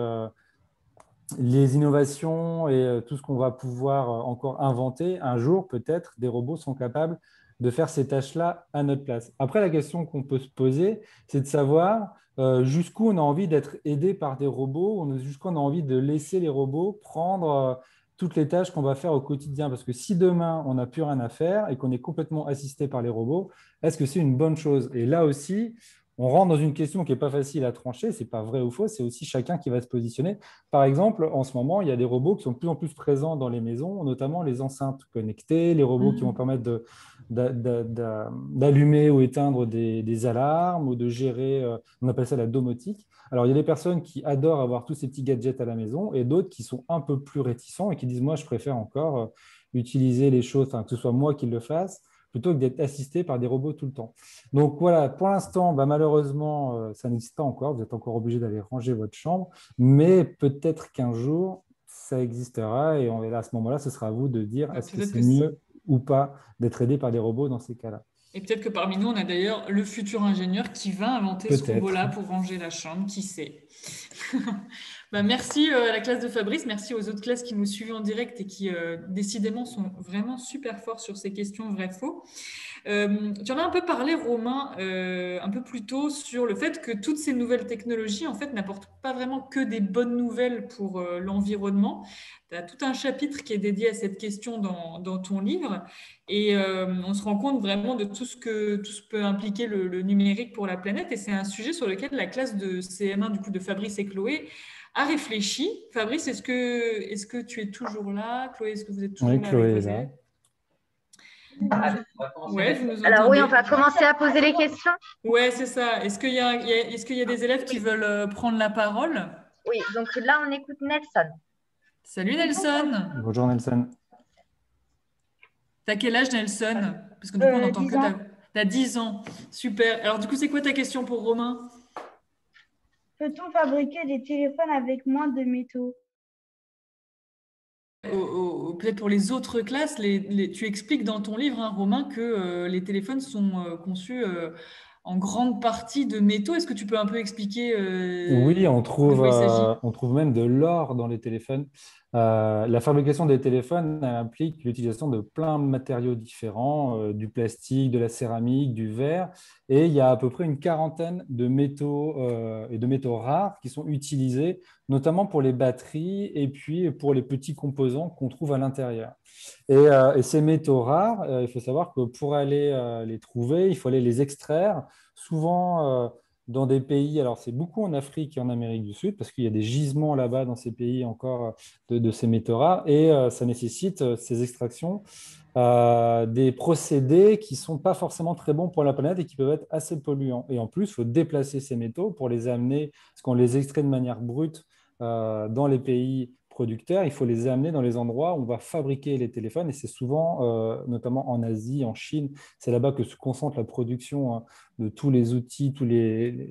les innovations et tout ce qu'on va pouvoir encore inventer, un jour, peut-être, des robots sont capables de faire ces tâches-là à notre place. Après, la question qu'on peut se poser, c'est de savoir jusqu'où on a envie d'être aidé par des robots, jusqu'où on a envie de laisser les robots prendre toutes les tâches qu'on va faire au quotidien. Parce que si demain, on n'a plus rien à faire et qu'on est complètement assisté par les robots, est-ce que c'est une bonne chose? Et là aussi, on rentre dans une question qui n'est pas facile à trancher, c'est pas vrai ou faux, c'est aussi chacun qui va se positionner. Par exemple, en ce moment, il y a des robots qui sont de plus en plus présents dans les maisons, notamment les enceintes connectées, les robots qui vont permettre d'allumer ou éteindre des alarmes ou de gérer, on appelle ça la domotique. Alors, il y a des personnes qui adorent avoir tous ces petits gadgets à la maison et d'autres qui sont un peu plus réticents et qui disent, moi, je préfère encore utiliser les choses, enfin, que ce soit moi qui le fasse, plutôt que d'être assisté par des robots tout le temps. Donc voilà, pour l'instant, malheureusement, ça n'existe pas encore. Vous êtes encore obligé d'aller ranger votre chambre. Mais peut-être qu'un jour, ça existera et à ce moment-là, ce sera à vous de dire est-ce que Peut-être c'est que mieux ou pas d'être aidé par des robots dans ces cas-là. Et peut-être que parmi nous, on a d'ailleurs le futur ingénieur qui va inventer ce Peut-être. robot-là pour ranger la chambre, qui sait. Bah, merci à la classe de Fabrice, merci aux autres classes qui nous suivent en direct et qui décidément sont vraiment super forts sur ces questions vrai-faux. Tu en as un peu parlé, Romain, un peu plus tôt sur le fait que toutes ces nouvelles technologies, en fait, n'apportent pas vraiment que des bonnes nouvelles pour l'environnement. Tu as tout un chapitre qui est dédié à cette question dans ton livre et on se rend compte vraiment de tout ce que peut impliquer le numérique pour la planète et c'est un sujet sur lequel la classe de CM1 du coup, de Fabrice et Chloé a réfléchi. Fabrice, est-ce que tu es toujours là? Chloé, est-ce que vous êtes toujours Oui, là avec Chloé vos est là. élèves? Ouais, vous nous Alors oui, entendez? on va commencer à poser les questions. Ouais, c'est ça. Est-ce qu'il y a des élèves qui veulent prendre la parole? Oui, donc là, on écoute Nelson. Salut Nelson. Bonjour Nelson. T'as quel âge Nelson? Parce que du coup, on entend 10 que ans. t'as 10 ans. Super. Alors du coup, c'est quoi ta question pour Romain? Peut-on fabriquer des téléphones avec moins de métaux? Peut-être pour les autres classes, tu expliques dans ton livre, hein, Romain, que les téléphones sont conçus en grande partie de métaux. Est-ce que tu peux un peu expliquer Oui, de quoi il s'agit? on trouve même de l'or dans les téléphones. La fabrication des téléphones elle implique l'utilisation de plein de matériaux différents, du plastique, de la céramique, du verre, et il y a à peu près une quarantaine de métaux et de métaux rares qui sont utilisés, notamment pour les batteries et puis pour les petits composants qu'on trouve à l'intérieur. Et ces métaux rares, il faut savoir que pour aller les trouver, il faut aller les extraire, souvent dans des pays, alors c'est beaucoup en Afrique et en Amérique du Sud, parce qu'il y a des gisements là-bas dans ces pays encore de ces métaux rares, et ça nécessite ces extractions, des procédés qui ne sont pas forcément très bons pour la planète et qui peuvent être assez polluants. Et en plus, il faut déplacer ces métaux pour les amener, parce qu'on les extrait de manière brute dans les pays producteurs, il faut les amener dans les endroits où on va fabriquer les téléphones, et c'est souvent, notamment en Asie, en Chine, c'est là-bas que se concentre la production de tous les outils,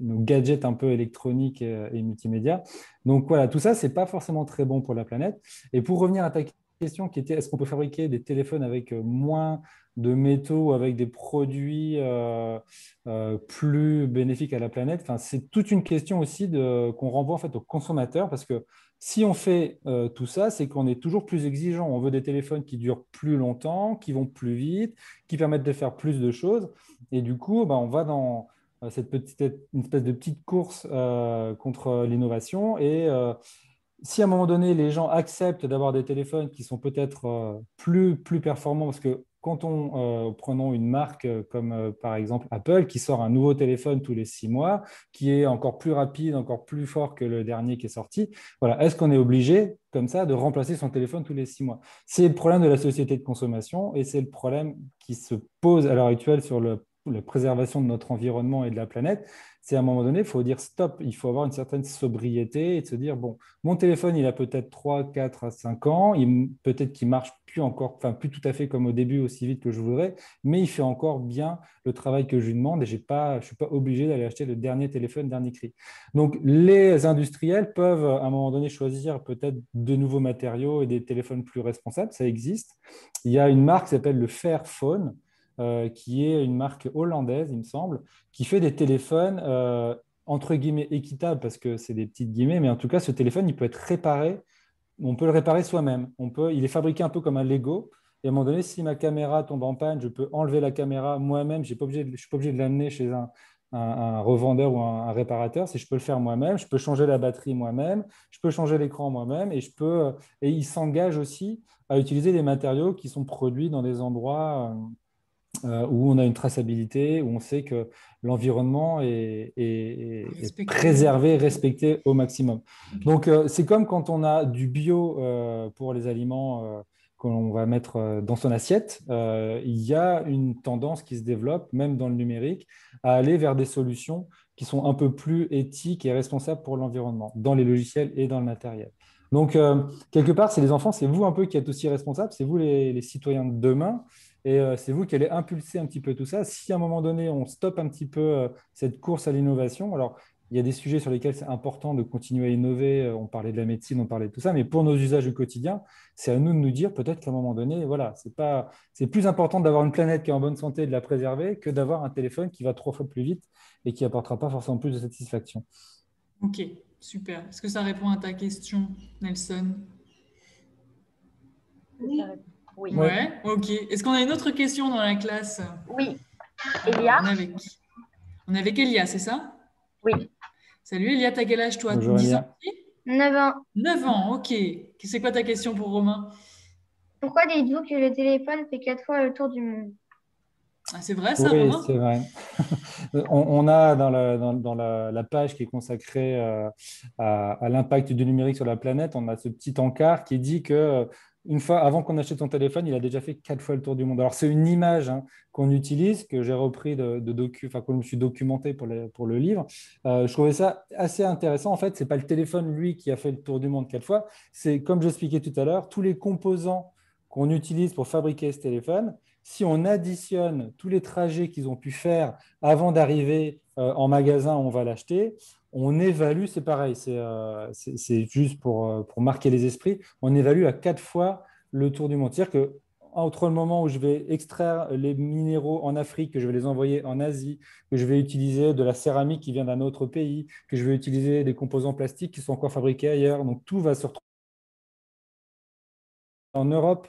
nos gadgets un peu électroniques et multimédia. Donc voilà, tout ça, c'est pas forcément très bon pour la planète. Et pour revenir à ta question qui était, est-ce qu'on peut fabriquer des téléphones avec moins de métaux, avec des produits plus bénéfiques à la planète? Enfin, c'est toute une question aussi qu'on renvoie en fait aux consommateurs, parce que si on fait tout ça, c'est qu'on est toujours plus exigeant. On veut des téléphones qui durent plus longtemps, qui vont plus vite, qui permettent de faire plus de choses. Et du coup, on va dans une espèce de petite course contre l'innovation. Et si à un moment donné, les gens acceptent d'avoir des téléphones qui sont peut-être plus performants, parce que quand prenons une marque comme par exemple Apple, qui sort un nouveau téléphone tous les 6 mois, qui est encore plus rapide, encore plus fort que le dernier qui est sorti, voilà, est-ce qu'on est obligé, comme ça, de remplacer son téléphone tous les 6 mois? C'est le problème de la société de consommation, et c'est le problème qui se pose à l'heure actuelle sur la préservation de notre environnement et de la planète. C'est à un moment donné, il faut dire stop, il faut avoir une certaine sobriété et de se dire, bon, mon téléphone, il a peut-être 3, 4 à 5 ans. Peut-être qu'il marche plus encore, enfin, plus tout à fait comme au début, aussi vite que je voudrais, mais il fait encore bien le travail que je lui demande et je ne suis pas obligé d'aller acheter le dernier téléphone, dernier cri. Donc, les industriels peuvent, à un moment donné, choisir peut-être de nouveaux matériaux et des téléphones plus responsables. Ça existe. Il y a une marque qui s'appelle le Fairphone, qui est une marque hollandaise, il me semble, qui fait des téléphones entre guillemets équitable parce que c'est des petites guillemets, mais en tout cas, ce téléphone, il peut être réparé. On peut le réparer soi-même. Il est fabriqué un peu comme un Lego. Et à un moment donné, si ma caméra tombe en panne, je peux enlever la caméra moi-même. Je ne suis pas obligé de l'amener chez un revendeur ou un réparateur. Si je peux le faire moi-même, je peux changer la batterie moi-même, je peux changer l'écran moi-même et il s'engage aussi à utiliser des matériaux qui sont produits dans des endroits où on a une traçabilité, où on sait que l'environnement est préservé, respecté au maximum. Donc, c'est comme quand on a du bio pour les aliments qu'on va mettre dans son assiette. Il y a une tendance qui se développe, même dans le numérique, à aller vers des solutions qui sont un peu plus éthiques et responsables pour l'environnement, dans les logiciels et dans le matériel. Donc, quelque part, c'est les enfants, c'est vous un peu qui êtes aussi responsables, c'est vous les citoyens de demain. Et c'est vous qui allez impulser un petit peu tout ça. Si à un moment donné, on stoppe un petit peu cette course à l'innovation, alors il y a des sujets sur lesquels c'est important de continuer à innover. On parlait de la médecine, on parlait de tout ça, mais pour nos usages du quotidien, c'est à nous de nous dire peut-être qu'à un moment donné, voilà, c'est plus important d'avoir une planète qui est en bonne santé et de la préserver que d'avoir un téléphone qui va 3 fois plus vite et qui apportera pas forcément plus de satisfaction. Ok, super. Est-ce que ça répond à ta question, Nelson? Oui. Oui. Ouais, ok. Est-ce qu'on a une autre question dans la classe? Oui. Alors, Elia? on est avec Elia, c'est ça? Oui. Salut Elia, t'as quel âge toi? Bonjour 10 ans Elia. aussi? 9 ans. 9 ans, ok. C'est quoi ta question pour Romain? Pourquoi dites-vous que le téléphone fait 4 fois le tour du monde? Ah, c'est vrai ça, Oui, Romain? c'est vrai. On a dans la page qui est consacrée à l'impact du numérique sur la planète, on a ce petit encart qui dit que une fois avant qu'on achète son téléphone, il a déjà fait 4 fois le tour du monde. Alors c'est une image qu'on utilise, que j'ai repris enfin que je me suis documenté pour le livre. Je trouvais ça assez intéressant. En fait, c'est pas le téléphone lui qui a fait le tour du monde 4 fois. C'est comme j'expliquais tout à l'heure, tous les composants qu'on utilise pour fabriquer ce téléphone. Si on additionne tous les trajets qu'ils ont pu faire avant d'arriver en magasin où on va l'acheter, on évalue, c'est pareil, c'est juste pour marquer les esprits, on évalue à 4 fois le tour du monde. C'est-à-dire que entre le moment où je vais extraire les minéraux en Afrique, que je vais les envoyer en Asie, que je vais utiliser de la céramique qui vient d'un autre pays, que je vais utiliser des composants plastiques qui sont encore fabriqués ailleurs, donc tout va se retrouver en Europe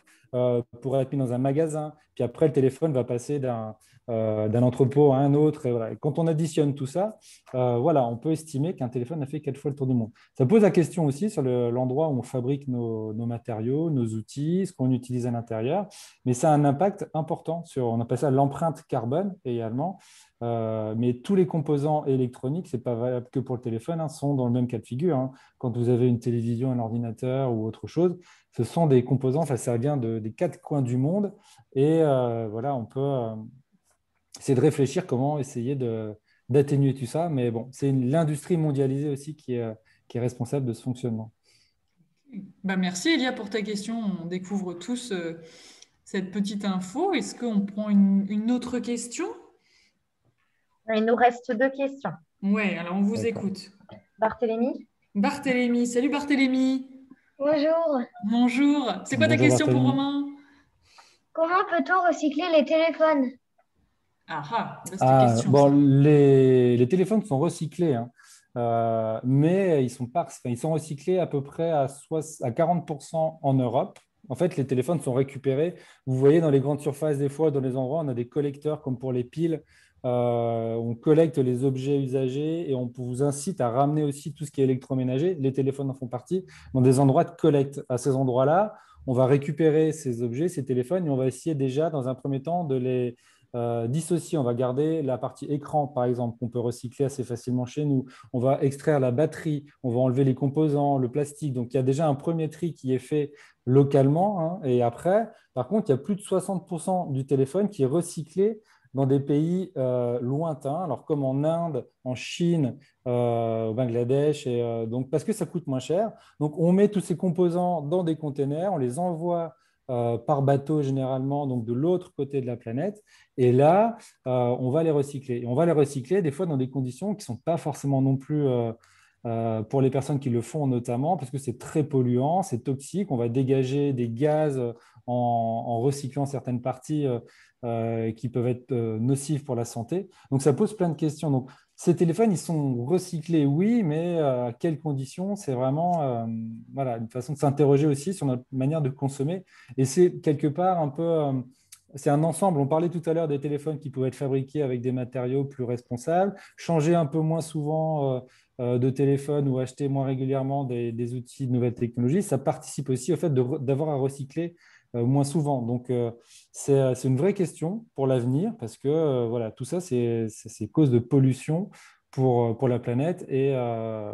pour être mis dans un magasin. Puis après, le téléphone va passer d'un entrepôt à un autre. Et voilà. Et quand on additionne tout ça, voilà, on peut estimer qu'un téléphone a fait 4 fois le tour du monde. Ça pose la question aussi sur l'endroit où on fabrique nos matériaux, nos outils, ce qu'on utilise à l'intérieur. Mais ça a un impact important sur, on appelle ça l'empreinte carbone également. Mais tous les composants électroniques, ce n'est pas valable que pour le téléphone, hein, sont dans le même cas de figure. Hein. Quand vous avez une télévision, un ordinateur ou autre chose, ce sont des composants, enfin, ça vient des 4 coins du monde. Et voilà, on peut essayer de réfléchir comment essayer d'atténuer tout ça. Mais bon, c'est l'industrie mondialisée aussi qui est responsable de ce fonctionnement. Bah, merci Elia pour ta question. On découvre tous cette petite info. Est-ce qu'on prend une autre question? Il nous reste 2 questions. Ouais, alors on vous D'accord. écoute. Barthélémy? Barthélémy, salut Barthélémy. Bonjour. Bonjour. C'est quoi ta Bonjour, question pour Barthélémy. Romain? Comment peut-on recycler les téléphones? Ah, vaste question Bon, ça. les téléphones sont recyclés, hein. Mais ils sont recyclés à peu près à 40% en Europe. En fait, les téléphones sont récupérés. Vous voyez dans les grandes surfaces, des fois, dans les endroits, on a des collecteurs comme pour les piles. On collecte les objets usagés et on vous incite à ramener aussi tout ce qui est électroménager. Les téléphones en font partie, dans des endroits de collecte. À ces endroits-là, on va récupérer ces objets, ces téléphones, et on va essayer déjà, dans un premier temps, de les dissocier. On va garder la partie écran, par exemple, qu'on peut recycler assez facilement chez nous. On va extraire la batterie, on va enlever les composants, le plastique. Donc, il y a déjà un premier tri qui est fait localement, hein. Et après, par contre, il y a plus de 60% du téléphone qui est recyclé dans des pays lointains, alors comme en Inde, en Chine, au Bangladesh, et, donc, parce que ça coûte moins cher. Donc, on met tous ces composants dans des containers, on les envoie par bateau généralement, donc de l'autre côté de la planète. Et là, on va les recycler. Et on va les recycler des fois dans des conditions qui ne sont pas forcément non plus pour les personnes qui le font notamment, parce que c'est très polluant, c'est toxique. On va dégager des gaz en recyclant certaines parties qui peuvent être nocives pour la santé. Donc ça pose plein de questions. Donc, ces téléphones, ils sont recyclés, oui, mais à quelles conditions? C'est vraiment voilà, une façon de s'interroger aussi sur notre manière de consommer. Et c'est quelque part un peu, c'est un ensemble. On parlait tout à l'heure des téléphones qui pouvaient être fabriqués avec des matériaux plus responsables, changer un peu moins souvent de téléphone ou acheter moins régulièrement des outils de nouvelles technologies. Ça participe aussi au fait d'avoir à recycler moins souvent. Donc, c'est une vraie question pour l'avenir parce que voilà, tout ça, c'est cause de pollution pour la planète. Et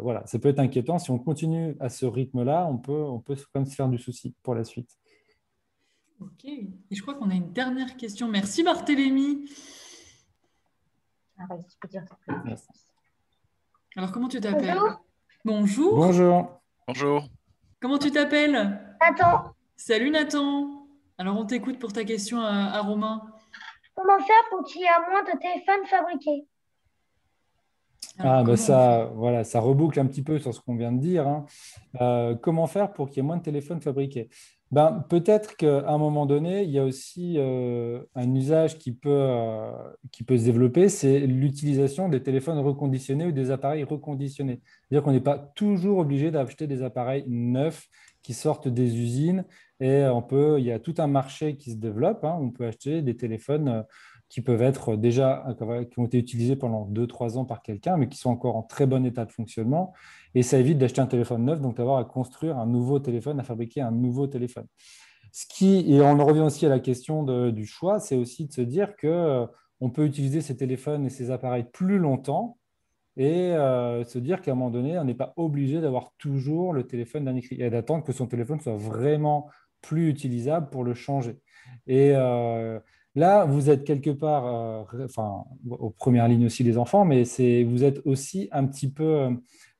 voilà, ça peut être inquiétant. Si on continue à ce rythme-là, on peut quand même se faire du souci pour la suite. Ok. Et je crois qu'on a une dernière question. Merci Barthélémy. Ah, vas-y, tu peux dire. Merci. Alors, comment tu t'appelles? Bonjour. Bonjour. Bonjour. Bonjour. Comment tu t'appelles? Attends, Salut Nathan. Alors, on t'écoute pour ta question à Romain. comment faire pour qu'il y ait moins de téléphones fabriqués? Alors, comment on fait? Voilà, ça reboucle un petit peu sur ce qu'on vient de dire, hein. Comment faire pour qu'il y ait moins de téléphones fabriqués? Peut-être qu'à un moment donné, il y a aussi un usage qui peut se développer, c'est l'utilisation des téléphones reconditionnés ou des appareils reconditionnés. C'est-à-dire qu'on n'est pas toujours obligé d'acheter des appareils neufs qui sortent des usines et il y a tout un marché qui se développe, hein. On peut acheter des téléphones qui peuvent être déjà, qui ont été utilisés pendant 2, 3 ans par quelqu'un, mais qui sont encore en très bon état de fonctionnement. Et ça évite d'acheter un téléphone neuf, donc d'avoir à construire un nouveau téléphone, à fabriquer un nouveau téléphone. Et on en revient aussi à la question du choix, c'est aussi de se dire qu'on peut utiliser ces téléphones et ces appareils plus longtemps et se dire qu'à un moment donné, on n'est pas obligé d'avoir toujours le téléphone dernier cri et d'attendre que son téléphone soit vraiment plus utilisable pour le changer. Et là, vous êtes quelque part, enfin, aux premières lignes aussi les enfants, mais vous êtes aussi un petit peu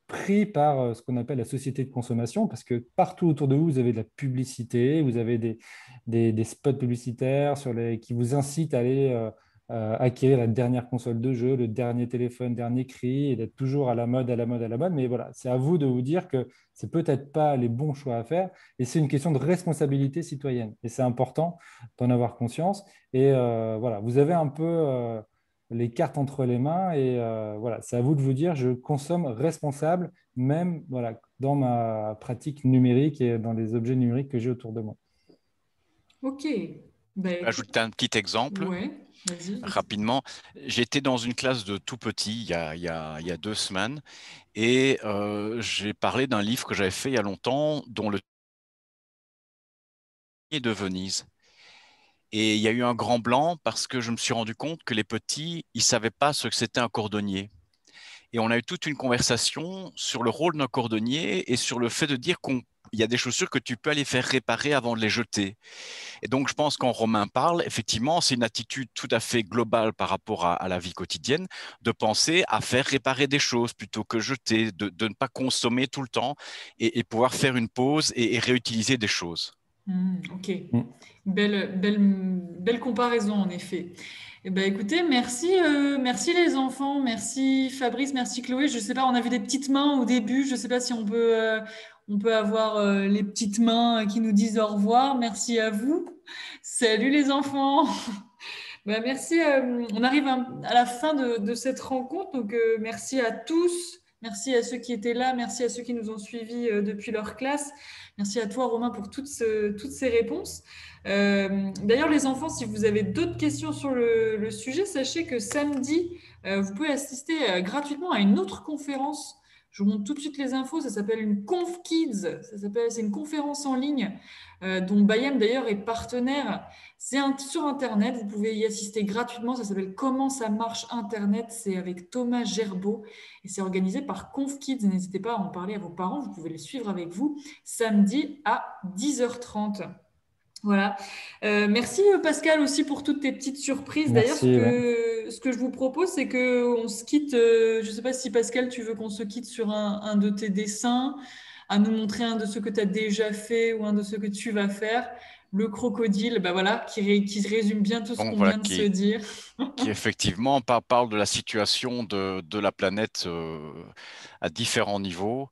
pris par ce qu'on appelle la société de consommation, parce que partout autour de vous, vous avez de la publicité, vous avez des spots publicitaires qui vous incitent à aller acquérir la dernière console de jeu, le dernier téléphone, dernier cri, et d'être toujours à la mode, à la mode, à la mode. Mais voilà, c'est à vous de vous dire que c'est peut-être pas les bons choix à faire, et c'est une question de responsabilité citoyenne. Et c'est important d'en avoir conscience. Et voilà, vous avez un peu les cartes entre les mains, et voilà, c'est à vous de vous dire, je consomme responsable, même voilà, dans ma pratique numérique et dans les objets numériques que j'ai autour de moi. Ok. Ben, écoute, Ajouter un petit exemple. ouais, vas-y. Rapidement, j'étais dans une classe de tout petits il y a 2 semaines et j'ai parlé d'un livre que j'avais fait il y a longtemps dont le est de Venise. Et il y a eu un grand blanc parce que je me suis rendu compte que les petits, ils savaient pas ce que c'était un cordonnier. Et on a eu toute une conversation sur le rôle d'un cordonnier et sur le fait de dire qu'il y a des chaussures que tu peux aller faire réparer avant de les jeter. Et donc, je pense quand Romain parle, effectivement, c'est une attitude tout à fait globale par rapport à la vie quotidienne, de penser à faire réparer des choses plutôt que jeter, de ne pas consommer tout le temps et pouvoir faire une pause et réutiliser des choses. Ok. Mm. Belle comparaison, en effet. Eh ben, écoutez, merci les enfants, merci Fabrice, merci Chloé. Je sais pas, on a vu des petites mains au début. Je sais pas si on peut avoir les petites mains qui nous disent au revoir. Merci à vous. Salut les enfants. Ben, merci. On arrive à la fin de cette rencontre. Donc, merci à tous. Merci à ceux qui étaient là. Merci à ceux qui nous ont suivis depuis leur classe. Merci à toi, Romain, pour toutes ces réponses. D'ailleurs, les enfants, si vous avez d'autres questions sur le sujet, sachez que samedi, vous pouvez assister gratuitement à une autre conférence. Je vous montre tout de suite les infos. Ça s'appelle une Conf Kids. C'est une conférence en ligne dont Bayem d'ailleurs est partenaire. C'est sur Internet. Vous pouvez y assister gratuitement. Ça s'appelle Comment ça marche Internet. C'est avec Thomas Gerbeau et c'est organisé par Conf Kids. N'hésitez pas à en parler à vos parents. Vous pouvez les suivre avec vous samedi à 10h30. Voilà. Merci Pascal aussi pour toutes tes petites surprises. D'ailleurs, Merci. Ouais. ce que je vous propose, c'est qu'on se quitte. Je ne sais pas si Pascal, tu veux qu'on se quitte sur un de tes dessins, à nous montrer un de ceux que tu as déjà fait ou un de ceux que tu vas faire. Le crocodile, bah voilà, qui résume bien tout ce Donc qu'on voilà, vient de se dire. qui effectivement parle de la situation de la planète à différents niveaux.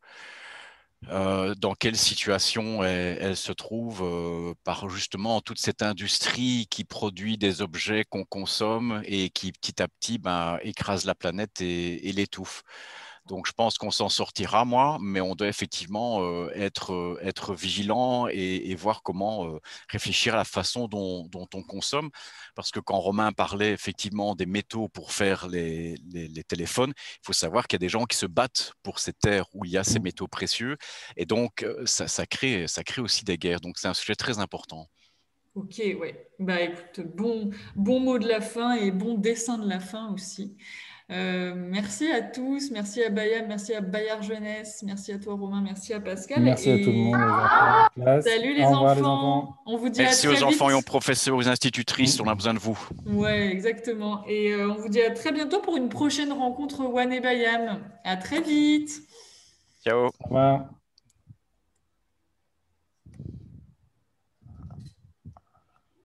Dans quelle situation elle se trouve par justement toute cette industrie qui produit des objets qu'on consomme et qui petit à petit écrase la planète et l'étouffe. Donc je pense qu'on s'en sortira, mais on doit effectivement être vigilant et voir comment réfléchir à la façon dont on consomme. Parce que quand Romain parlait effectivement des métaux pour faire les téléphones, il faut savoir qu'il y a des gens qui se battent pour ces terres où il y a ces métaux précieux. Et donc, ça crée aussi des guerres. Donc, c'est un sujet très important. Ok, ouais. Bah écoute, bon mot de la fin et bon dessin de la fin aussi. Merci à tous, merci à Bayard, merci à Bayard Jeunesse, merci à toi Romain, merci à Pascal Merci à tout le et monde, les enfants de classe. salut les Au revoir, les enfants. enfants. On vous dit à Merci aux très enfants et aux vite. professeurs, aux institutrices. On a besoin de vous. Ouais, exactement. Et on vous dit à très bientôt pour une prochaine rencontre One et Bayam. À très vite. Ciao. Au revoir.